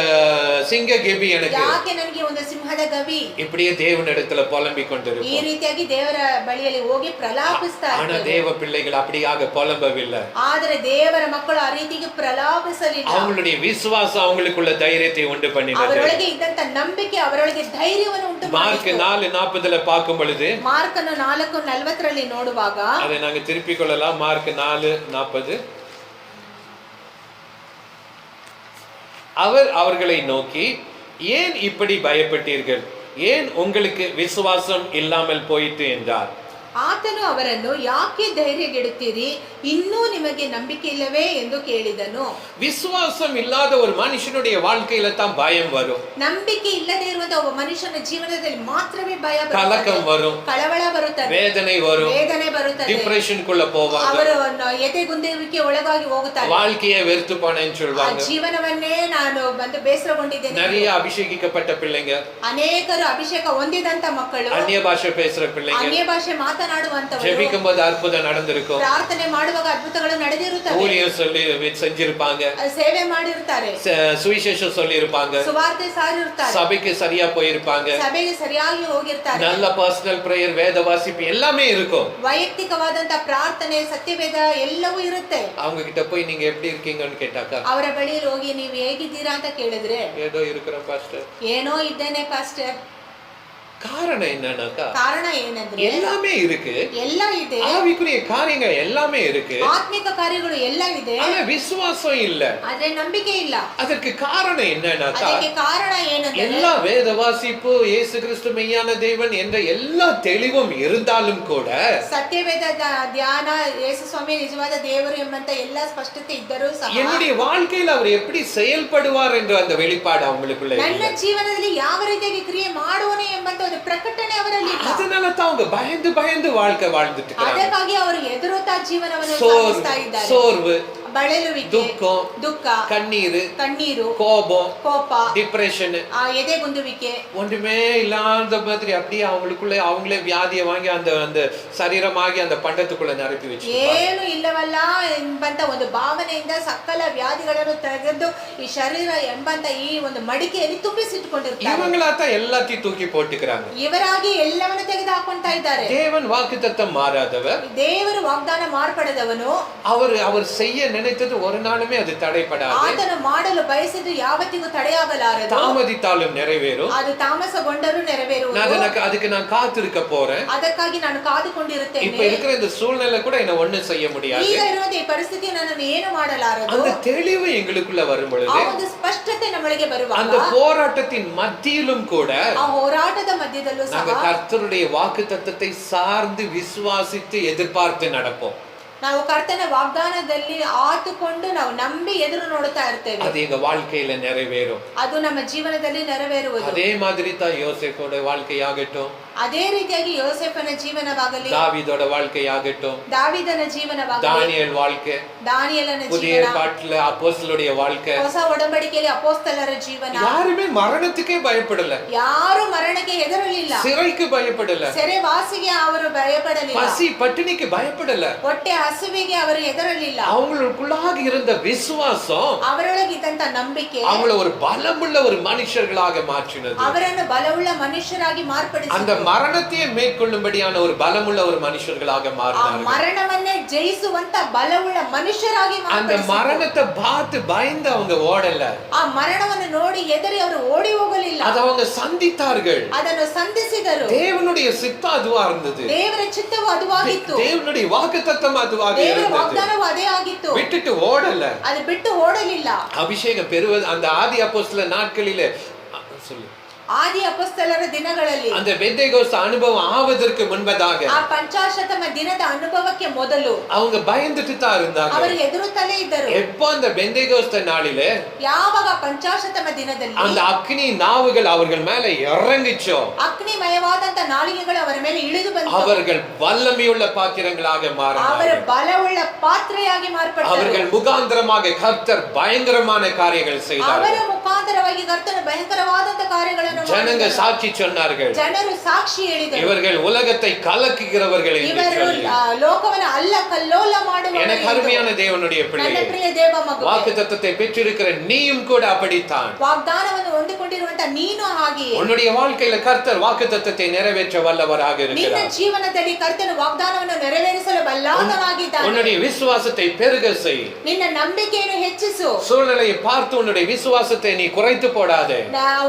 சிங்க கெபி எனக்கு? ಯಾಕೆ ನನಗೆ ಒಂದು ಸಿಂಹದ ಗವಿ? இப்படியே தேவனிடத்துல புலம்பிக் ಈ கொண்டிருப்போம். ರೀತಿಯಾಗಿ ದೇವರ ಬಳಿಯಲ್ಲಿ ಹೋಗಿ ಪ್ರಲಾಪಿಸ್ತಾ ஆனா ಇರ್ತೇವೆ. தேவ பிள்ளைகள் அப்படியாக புலம்பவில்லை. ಆದರೆ ದೇವರ ಮಕ್ಕಳು ಆ ರೀತಿಗೆ ಪ್ರಲಾಪಿಸಲಿಲ್ಲ. அவங்களுடைய விசுவாசம் அவங்களுக்குள்ள தைரியத்தை உண்டு பண்ணினது. ಅವರೊಳಗೆ ಇದ್ದಂತ ನಂಬಿಕೆ ಅವರೊಳಗೆ ಧೈರ್ಯವನ್ನು ಉಂಟು மார்க் ಮಾಡಿತು. 4:40 பார்க்கும் பொழுது, ಮಾರ್ಕನ 4:40 ನೋಡುವಾಗ அதை நாங்க திருப்பிக் கொள்ளலாம். மார்க் 4:40. அவர் அவர்களை நோக்கி, ஏன் இப்படி பயப்பட்டீர்கள்? ஏன் உங்களுக்கு விசுவாசம் இல்லாமல் போயிட்டு என்றார். ಆತನು ಅವರನ್ನು, ಯಾಕೆ ಧೈರ್ಯಗೆಡುತ್ತೀರಿ, ಇನ್ನೂ ನಿಮಗೆ ನಂಬಿಕೆ ಇಲ್ಲವೇ ಎಂದು ಕೇಳಿದನು. விசுவாசம் இல்லாத ஒரு மனுஷனுடைய வாழ்க்கையில தான் பயம் வரும். ನಂಬಿಕೆ ಇಲ್ಲದೆ ಇರುವಂತಹ ಒಬ್ಬ ಮನುಷ್ಯನ ಜೀವನದಲ್ಲಿ ಮಾತ್ರವೇ ಭಯ கலக்கம் வரும், ಕಳವಳ ಬರುತ್ತದೆ, வேதனை வரும், ವೇದನೆ ಬರುತ್ತದೆ, டிப்ரெஷனுக்குள்ள போவாங்க, ಅವರು ಎದೆಗುಂದುವಿಕೆ ಒಳಗಾಗಿ ಹೋಗುತ್ತಾರೆ, வாழ்க்கையை வெறுத்து போனேன்னு சொல்வாங்க. ಜೀವನವನ್ನೇ ನಾನು ಬೇಸರಗೊಂಡಿದ್ದೇನೆ. நிறைய அபிஷேகிக்கப்பட்ட பிள்ளைங்க, ಅನೇಕರು ಅಭಿಷೇಕ ಹೊಂದಿದಂತ ಮಕ್ಕಳು, அந்நிய பாஷை பேசுற பிள்ளைங்க, ಅನ್ಯ ಭಾಷೆ ಮಾತನಾಡುವಂತವರು, ஜெபிக்கும் போது அற்புதம் நடந்திருக்கும், ಪ್ರಾರ್ಥನೆ ಮಾಡುವಾಗ ಅದ್ಭುತಗಳು ನಡೆದಿರುತ್ತವೆ, ஊழியம் சொல்லி செஞ்சிருப்பாங்க, ಸೇವೆ ಮಾಡಿರುತ್ತಾರೆ, சுவிசேஷம் சொல்லி இருப்பாங்க, ಸುವಾರ್ತೆ ಸಾರಿರುತ್ತಾರೆ, சபைக்கு சரியா போயிருப்பாங்க, ಸಭೆಗೆ ಸರಿಯಾಗಿ ಹೋಗಿರ್ತಾರೆ, நல்ல பர்சனல் பிரேயர், வேத வாசிப்பு எல்லாமே இருக்கும். ವೈಯಕ್ತಿಕವಾದಂತ ಪ್ರಾರ್ಥನೆ, ಸತ್ಯವೇದ ಎಲ್ಲವೂ ಇರುತ್ತೆ. அவங்க கிட்ட போய் நீங்க எப்படி இருக்கீங்கன்னு கேட்டாக்கா, ಅವರ ಬಳಿಯಲ್ಲಿ ಹೋಗಿ ನೀವು ಹೇಗಿದ್ದೀರಾ ಅಂತ ಕೇಳಿದ್ರೆ, ஏதோ இருக்கிறோம் பாஸ்டர், ಏನೋ ಇದ್ದೇನೆ ಪಾಸ್ಟರ್. காரணம் என்னன்னாக்கா, ಕಾರಣ ಏನಂದ್ರೆ எல்லாமே இருக்கு, ಎಲ್ಲ ಇದೆ, ஆவிக்குரிய காரியங்கள் எல்லாமே இருக்கு, ಆತ್ಮಿಕ ಕಾರ್ಯಗಳು ಎಲ್ಲ ಇದೆ, ஆனா விசுவாசம் இல்ல. ಆದ್ರೆ ನಂಬಿಕೆ ಇಲ್ಲ. அதற்கு காரணம் என்னன்னாக்கா, ಅದಕ್ಕೆ ಕಾರಣ ಏನಂದ್ರೆ எல்லா வேத வாசிப்பு, இயேசு கிறிஸ்து மெய்யான தேவன் என்ற எல்லா தெளிவும் இருந்தாலும் கூட, ಸತ್ಯವೇದ ಧ್ಯಾನ, ಯೇಸು ಸ್ವಾಮಿ ನಿಜವಾದ ದೇವರು ಎಂಬಂತ ಎಲ್ಲ ಸ್ಪಷ್ಟತೆ ಇದ್ದರೂ ಸಹ, என்னுடைய வாழ்க்கையில் அவர் எப்படி செயல்படுவார் என்ற அந்த வெளிப்பாடு அவங்களுக்குள்ள ನನ್ನ இல்லை. ಜೀವನದಲ್ಲಿ ಯಾವ ರೀತಿಯಾಗಿ ಕ್ರಿಯೆ ಮಾಡುವನು ಎಂಬಂತ ಒಂದು ಪ್ರಕಟಣೆ ಅವರಲ್ಲಿ ಇಲ್ಲ. அதனால தான் அவங்க பயந்து பயந்து வாழ்க்கை வாழ்ந்துட்டு இருக்காங்க. ಅದಕ್ಕಾಗಿ ಅವರು ಎದುರುತ್ತಾ ಜೀವನವನ್ನು ಸಾಗಿಸ್ತಾ ಇದ್ದಾರೆ. சோர்வு, ಬಳಲುವಿಕೆ, ದುಃಖ, ಕಣ್ಣೀರು, ಕೋಪ, டிப்ரெஷன், ಎದೆಗುಂದುವಿಕೆ, ஒன்றுமே இல்லாத மாதிரி அப்படியே அவங்களுக்குள்ள அவங்களே வியாதியை வாங்கி அந்த அந்த சரீரமாகி அந்த பண்டத்துக்குள்ள நிரப்பி வச்சு, ಏನು ಇಲ್ಲವಲ್ಲ ಎಂಬಂತ ಒಂದು ಭಾವನೆಯಿಂದ ಸಕಲ ವ್ಯಾಧಿಗಳನ್ನು ತೆಗೆದು ಈ ಶರೀರ ಎಂಬಂತ ಈ ಒಂದು ಮಡಿಕೆಯಲ್ಲಿ ತುಂಬಿಸಿಟ್ಟುಕೊಂಡಿರ್ತಾರೆ. இவங்களாத்தான் எல்லாத்தையும் தூக்கி போட்டுக்கிறாங்க. ಇವರಾಗಿ ಎಲ್ಲವನ್ನು ತೆಗೆದು ಹಾಕೊಂತಾ ಇದ್ದಾರೆ. தேவன் வாக்குத்தத்தம் மாறாதவர், ದೇವರು ವಾಗ್ದಾನ ಮಾರ್ಪಡದವನು, அவர் செய்ய நினைத்தது ஒரு நாளுமே அது தடைபடாது, ಆತನು ಮಾಡಲು ಬಯಸಿದ್ದು ಯಾವತ್ತಿಗೂ ತಡೆಯಾಗಲಾರದು, தாமதித்தாலும் நிறைவேறும், ಅದು ತಾಮಸಗೊಂಡರೂ ನೆರವೇರುವುದು. அதுக்கு நான் காத்திருக்க போறேன், ಅದಕ್ಕಾಗಿ ನಾನು ಕಾದುಕೊಂಡಿರುತ್ತೇನೆ. இப்ப இருக்கிற இந்த சூழ்நிலை கூட என்ன ஒண்ணும் செய்ய முடியாது. ಈಗ ಇರುವಂತ ಈ ಪರಿಸ್ಥಿತಿ ನನ್ನನ್ನು ಏನು ಮಾಡಲಾರದು. அந்த தெளிவு எங்களுக்குள்ள வரும் பொழுது, ಆ ಒಂದು ಸ್ಪಷ್ಟತೆ ನಮಗೆ ಬರುವಾಗ, அந்த போராட்டத்தின் மத்தியிலும் கூட ಆ ಹೋರಾಟದ ಮಧ್ಯದಲ್ಲೂ ಸಹ நாங்க கர்த்தருடைய வாக்குத்தத்தத்தை சார்ந்து விசுவாசித்து எதிர்பார்த்து நடப்போம். ನಾವು ಕರ್ತನ ವಾಗ್ದಾನದಲ್ಲಿ ಆತುಕೊಂಡು ನಾವು ನಂಬಿ ಎದುರು ನೋಡುತ್ತಾ ಇರ್ತೇವೆ. அது எங்க வாழ்க்கையில நிறைவேறும். ಅದು ನಮ್ಮ ಜೀವನದಲ್ಲಿ ನೆರವೇರುವುದು. அதே மாதிரி தான் யோசேப்போட வாழ்க்கையாகட்டும், ಅದೇ ರೀತಿಯಾಗಿ ಯೋಸೇಫನ ಜೀವನವಾಗಲಿ, தாவீதோட வாழ்க்கையாகட்டும், ದಾವೀದನ ಜೀವನವಾಗಲಿ, தானியேல் வாழ்க்கை, ದಾನಿಯೇಲನ புதிய ಜೀವನ, ஏற்பாட்டுல அப்போஸ்தலருடைய வாழ்க்கை, ಹೊಸ ಒಡಂಬಡಿಕೆಯಲ್ಲಿ ಅಪೊಸ್ತಲರ ಜೀವನ, யாருமே மரணத்துக்கே பயப்படல, ಯಾರು ಮರಣಕ್ಕೆ ಹೆದರಲಿಲ್ಲ, சிறைக்கு பயப்படல, ಸೆರೆವಾಸಿಗೆ ಅವರು ಭಯಪಡಲಿಲ್ಲ, பசி பட்டினிக்கு பயப்படல, ಹೊಟ್ಟೆ ಹಸುವಿಗೆ ಅವರು ಹೆದರಲಿಲ್ಲ. அவங்களுக்குள்ளாக இருந்த விசுவாசம் ಅವರೊಳಗಿದ್ದಂತ ನಂಬಿಕೆ அவங்கள ஒரு பலமுள்ள ஒரு மனுஷர்களாக மாற்றினது. ಅವರನ್ನು ಬಲವುಳ್ಳ ಮನುಷ್ಯರಾಗಿ ಮಾರ್ಪಡಿಸಿತು. அந்த மரணத்தையே மேற்கொள்ளும்படியான ஒரு பலமுள்ள ஒரு மனுஷர்களாக ಆ மாறினார்கள். ಮರಣವನ್ನೇ ಜಯಿಸುವಂತ ಬಲವುಳ್ಳ ಮನುಷ್ಯರಾಗಿ அந்த ಮಾರ್ಪಡಿಸಿತು. மரணத்தை பார்த்து பயந்து அவங்க ஓடல, ಆ ಮರಣವನ್ನು ನೋಡಿ ಹೆದರಿ ಅವರು ಓಡಿ ಹೋಗಲಿಲ್ಲ, அதை அவங்க சந்தித்தார்கள். ಅದನ್ನು ಸಂಧಿಸಿದರು. தேவனுடைய சித்தம் அதுவா இருந்தது, ದೇವರ ಚಿತ್ತವು ಅದುವಾಗಿತ್ತು, தேவனுடைய வாக்குத்தத்தம் அதுவாக ದೇವರ இருந்தது. ವಾಗ್ದಾನವು ಅದೇ ಆಗಿತ್ತು. விட்டுட்டு ஓடல, ಅದು ಬಿಟ್ಟು ಓಡಲಿಲ್ಲ. அபிஷேகம் பெறுவது அந்த ஆதி அப்போஸ்தல நாட்களிலே சொல்லு, ಆದಿ ಅಪೊಸ್ತಲರ ದಿನಗಳಲ್ಲಿ, அந்த பெந்தேகோஸ்து அனுபவம் ஆவதற்கு முன்பதாக ಆ ಪಂಚಾಶತಮ ದಿನದ ಅನುಭವಕ್ಕೆ ಮೊದಲು அவங்க பயந்துட்டு தான் இருந்தாங்க. ಅವರು ಎದುರುತ್ತಲೇ ಇದ್ದರು. எப்போ அந்த பெந்தேகோஸ்து நாளிலே ಯಾವಾಗ ಪಂಚಾಶತಮ ದಿನದಲ್ಲಿ அந்த அக்னி நாவுகள் அவர்கள் மேல இறங்கிச்சோ, ಅಗ್ನಿಮಯವಾದಂತ ನಾಲಿಗೆಗಳು ಅವರ ಮೇಲೆ ಇಳಿದು ಬಂದವು. அவர்கள் வல்லமையுள்ள பாத்திரங்களாக ಅವರು மாறினார்கள். ಬಲವುಳ್ಳ ಪಾತ್ರೆಯಾಗಿ ಮಾರ್ಪಟ್ಟರು. அவர்கள் முகாந்திரமாக கர்த்தர் பயங்கரமான காரியங்கள் ಅವರ செய்தார்கள். ಮುಖಾಂತರವಾಗಿ ಕರ್ತನ ಭಯಂಕರವಾದಂತ ಕಾರ್ಯಗಳನ್ನು ஜனங்க சாட்சி சொன்னார்கள், ಜನರು ಸಾಕ್ಷಿ ಹೇಳಿದರು. இவர்கள் உலகத்தை கலக்குகிறவர்கள் என்று ಇವರು சொல்லி. ಲೋಕವನ್ನು ಅಲ್ಲ ಕಲ್ಲೋಲ ಮಾಡುವ எனக்கு அருமையான தேவனுடைய ನನ್ನ பிள்ளையே, ಪ್ರಿಯ ದೇವ ಮಗುವೇ, வாக்குத்தத்தத்தை பெற்றிருக்கிற நீயும் கூட அப்படித்தான். ವಾಗ್ದಾನವನ್ನು ಹೊಂದಿಕೊಂಡಿರುವಂತ ನೀನು ಹಾಗೆಯೇ உன்னுடைய வாழ்க்கையில கர்த்தர் வாக்குத்தத்தத்தை நிறைவேற்ற வல்லவராக ನಿನ್ನ இருக்கிறார். ಜೀವನದಲ್ಲಿ ಕರ್ತನು ವಾಗ್ದಾನವನ್ನು ನೆರವೇರಿಸಲು ಬಲ್ಲಾದನಾಗಿದ್ದಾನೆ. உன்னுடைய விசுவாசத்தை பெருக செய். ನಿನ್ನ ನಂಬಿಕೆಯನ್ನು ಹೆಚ್ಚಿಸು. சூழ்நிலையை பார்த்து உன்னுடைய விசுவாசத்தை நீ குறைத்து போடாதே.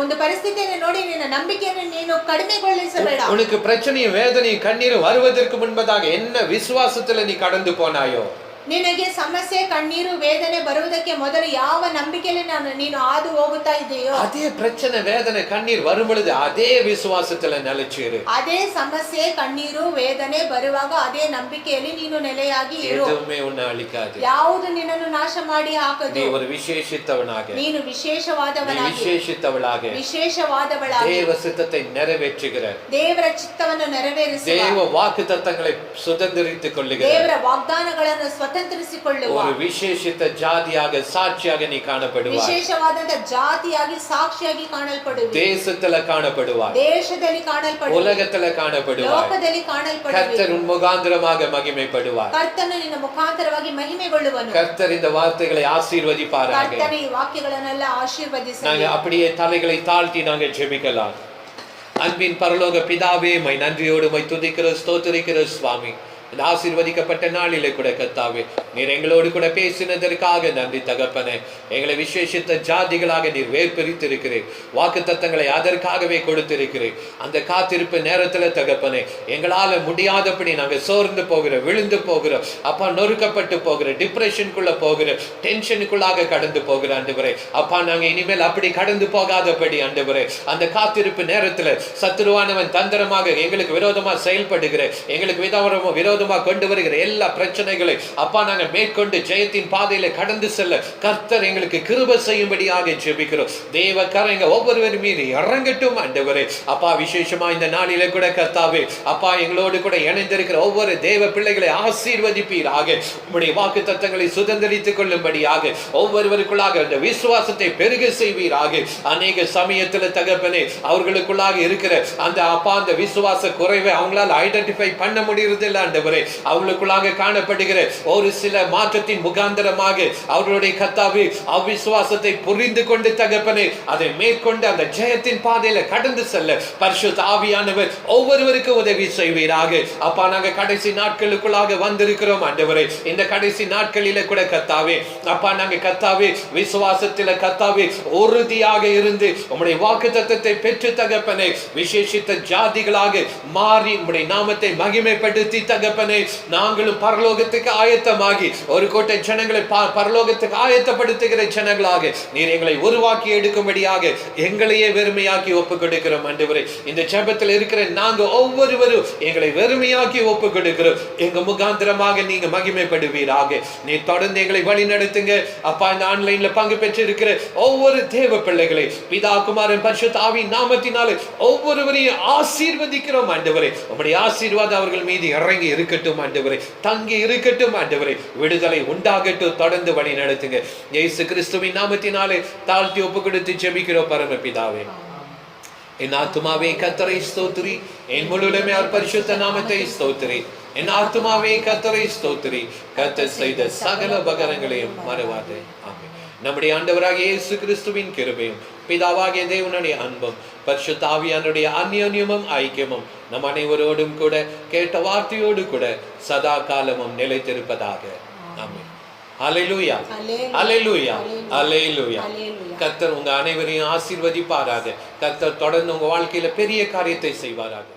ಒಂದು ಪರಿಸ್ಥಿತಿಯನ್ನು ನೋಡಿ ನಿನ್ನ ನಂಬಿಕೆಯನ್ನು ನೀನು ಕಡಿಮೆಗೊಳಿಸಬೇಡ. உனக்கு பிரச்சனையும் வேதனையும் கண்ணீரும் வருவதற்கு முன்பதாக என்ன விசுவாசத்துல நீ கடந்து போனாயோ, ನಿನಗೆ ಸಮಸ್ಯೆ ಕಣ್ಣೀರು ವೇದನೆ ಬರುವುದಕ್ಕೆ ಮೊದಲು ಯಾವ ನಂಬಿಕೆಯಲ್ಲಿ ನೀನು ಹಾದು ಹೋಗುತ್ತಾ ಇದೆಯೋ அதே பிரச்சனை வேதனை கண்ணீர் வரும் பொழுது அதே விசுவாசத்துல நிலைச்சிரு. ಅದೇ ಸಮಸ್ಯೆ ಕಣ್ಣೀರು ವೇದನೆ ಬರುವಾಗ ಅದೇ ನಂಬಿಕೆಯಲ್ಲಿ ನೀನು ನೆಲೆಯಾಗಿ ಇರು. எதுவுமே உன்னை அழிக்காது. ಯಾವುದು ನಿನ್ನನ್ನು ನಾಶ ಮಾಡಿ ಹಾಕದು. நீ ஒரு விசேஷித்தவனாக, ನೀನು ವಿಶೇಷವಾದವನಾಗಿ, விசேஷித்தவளாக, ವಿಶೇಷವಾದವಳಾಗಿ தேவ சித்தத்தை நிறைவேற்றுகிற, ದೇವರ ಚಿತ್ತವನ್ನು ನೆರವೇರಿಸುವ, தேவ வாக்குத்தத்தங்களை சுதந்திரித்துக் கொள்ளுகிற, ದೇವರ ವಾಗ್ದಾನಗಳನ್ನು ಸ್ವತಂತ್ರಿಸಿಕೊಳ್ಳುವ ஒரு விசேஷித்த ஜாதியாக சாட்சியாக நீ காணப்படுவாய். ವಿಶೇಷವಾದಂತ ಜಾತಿಯಾಗಿ ಸಾಕ್ಷಿಯಾಗಿ ಕಾಣಲ್ಪಡುವೆ. தேசத்துல காணப்படுவாய், ದೇಶದಲ್ಲಿ ಕಾಣಲ್ಪಡುವೆ, உலகத்துல காணப்படுவாய். ಲೋಕದಲ್ಲಿ ಕಾಣಲ್ಪಡುವೆ. கர்த்தர் உன் முகாந்திரமாக மகிமைப்படுவார். ಕರ್ತನು ನಿನ್ನ ಮುಖಾಂತರವಾಗಿ ಮಹಿಮೆಗೊಳ್ಳುವನು. கர்த்தர் இந்த வார்த்தைகளை ஆசீர்வதிப்பாராக. ಕರ್ತನು ಈ ವಾಕ್ಯಗಳನ್ನೆಲ್ಲ ಆಶೀರ್ವದಿಸಲಿ. நாங்க அப்படியே தலைகளை தாழ்த்தி நாங்க ஜெபிக்கலாம். அன்பின் பரலோக பிதாவே, மை நன்றியோடு மை துதிக்கிற ஸ்தோத்திரிக்கிற சுவாமி, இந்த ஆசீர்வதிக்கப்பட்ட நாளிலே கூட கர்த்தாவே நீர் எங்களோடு கூட பேசினதற்காக நன்றி தகப்பனே. எங்களை விசேஷித்த ஜாதிகளாக நீர் வேர்பிரித்திருக்கிறீர். வாக்குத்தத்தங்களை அதற்காகவே கொடுத்திருக்கிறீர். அந்த காத்திருப்பு நேரத்துல தகப்பனே எங்களால முடியாதபடி நாங்க சோர்ந்து போகிற, விழுந்து போகிற, அப்பா நொறுக்கப்பட்டு போகிற, டிப்ரெஷனுக்குள்ள போகிற, டென்ஷனுக்குள்ளாக கடந்து போகிற ஆண்டவரே, அப்பா நாங்க இனிமேல் அப்படி கடந்து போகாதபடி ஆண்டவரே அந்த காத்திருப்பு நேரத்துல சத்துருவானவன் தந்திரமாக எங்களுக்கு விரோதமா செயல்படுகிற, எங்களுக்கு விரோதமா கொண்டு வருகிற எல்லா பிரச்சனைகளை அப்பா நாங்கள் மேற்கொண்டு ஜெயத்தின் பாதையில கடந்து செல்ல கர்த்தர் எங்களுக்கு கிருபை செய்யும்படியாக ஜெபிக்கிறோம். தேவ கரங்க ஒவ்வொருவர் மீது இறங்கட்டும் ஆண்டவரே. அப்பா விசேஷமா இந்த நாளிலே கூட கர்த்தாவே அப்பா எங்களோடு கூட இணைந்திருக்கிற ஒவ்வொரு தேவ பிள்ளைகளை ஆசீர்வதிப்பீராக. உம்முடைய வாக்குத்தத்தங்களை சுதந்திரித்துக் கொள்ளும்படியாக ஒவ்வொருவருக்குள்ளாக அந்த விசுவாசத்தை பெருக செய்வீராக. அநேக சமயத்துல தகப்பனே அவர்களுக்குள்ளாக இருக்கிற அந்த அப்பா அந்த விசுவாச குறைவை அவங்களால ஐடென்டிஃபை பண்ண முடியறது இல்லை ஆண்டவரே. அவங்களுக்குள்ளாக காணப்படுகிற ஒரு சில மாற்றத்தின் முகாந்தரமாக அவர்களுடைய கர்த்தாவே அவிசுவாசத்தை புரிந்து கொண்டு தகப்பனே அதை மேற்கொண்டு அந்த ஜெயத்தின் பாதையில கடந்து செல்ல பரிசுத்த ஆவியானவர் ஒவ்வொருவருக்கும் உதவி செய்வீராக. அப்பா நாங்க கடைசி நாட்களுக்குள்ளாக வந்திருக்கிறோம் ஆண்டவரே. இந்த கடைசி நாட்களில கூட கர்த்தாவே அப்பா நாங்க கர்த்தாவே விசுவாசத்தில கர்த்தாவே உறுதியாக இருந்து உம்முடைய வாக்குத்தத்தத்தை பெற்று தகப்பனே விசேஷித்த ஜாதிகளாக மாறி உம்முடைய நாமத்தை மகிமைப்படுத்தி தகப்பனே நாங்களும் பரலோகத்துக்கு ஆயத்தமாகி ஒரு கோட்டை ஜனங்களை பரலோகத்துக்கு ஆயத்தப்படுத்துகிற ஜனங்களாக நீர் எங்களை உருவாக்கி எடுக்கும்படியாக எங்களையே வெறுமையாக்கி ஒப்புக் கொடுக்கிறோம் ஆண்டவரே. இந்த ஜெபத்தில் இருக்கிற நாங்க ஒவ்வொருவரும் எங்களை வெறுமையாக்கி ஒப்புக் கொடுக்கிறோம். எங்க முகாந்திரமாக நீங்க மகிமைப்படுவீராக. நீ தொடர்ந்து எங்களை வழி நடத்துங்க அப்பா. இந்த ஆன்லைன்ல பங்கு பெற்றிருக்கிற ஒவ்வொரு தேவ பிள்ளைகளை பிதா குமாரன் பரிசுத்த ஆவியின் நாமத்தினாலே ஒவ்வொருவரையும் ஆசீர்வதிக்கிறோம் ஆண்டவரே. உம்முடைய ஆசீர்வாதம் அவர்கள் மீது இறங்கி இருக்கட்டும் ஆண்டவரே, தங்கி இருக்கட்டும் ஆண்டவரே. விடுதலை உண்டாகட்டும். தொடர்ந்து வழி நடத்துங்க. இயேசு கிறிஸ்துவின் நாமத்தினாலே தாழ்த்தி ஒப்புக் கொடுத்து ஜெபிக்கிறோம் பரமபிதாவே. என் ஆத்துமாவே கர்த்தரை ஸ்தோத்திரி, என் முழுவதுமே அவர் பரிசுத்த நாமத்தை ஸ்தோத்திரி. என் ஆத்துமாவே கர்த்தரை ஸ்தோத்திரி, கர்த்தர் செய்த சகல உபகாரங்களையும் மறவாதே. ஆமென். நம்முடைய ஆண்டவராகிய இயேசு கிறிஸ்துவின் கிருபையும் பிதாவாகிய தேவனுடைய அன்பும் பரிசுத்த ஆவியானுடைய அந்யோன்யமும் ஐக்கியமும் நம் அனைவரோடும் கூட கேட்ட வார்த்தையோடு கூட சதா காலமும் நிலைத்திருப்பதாக. ஆமென். அல்லேலூயா, அல்லேலூயா, அல்லேலூயா. கர்த்தர் உங்க அனைவரையும் ஆசீர்வதிப்பாராக. கர்த்தர் தொடர்ந்து உங்க வாழ்க்கையில பெரிய காரியத்தை செய்வாராக.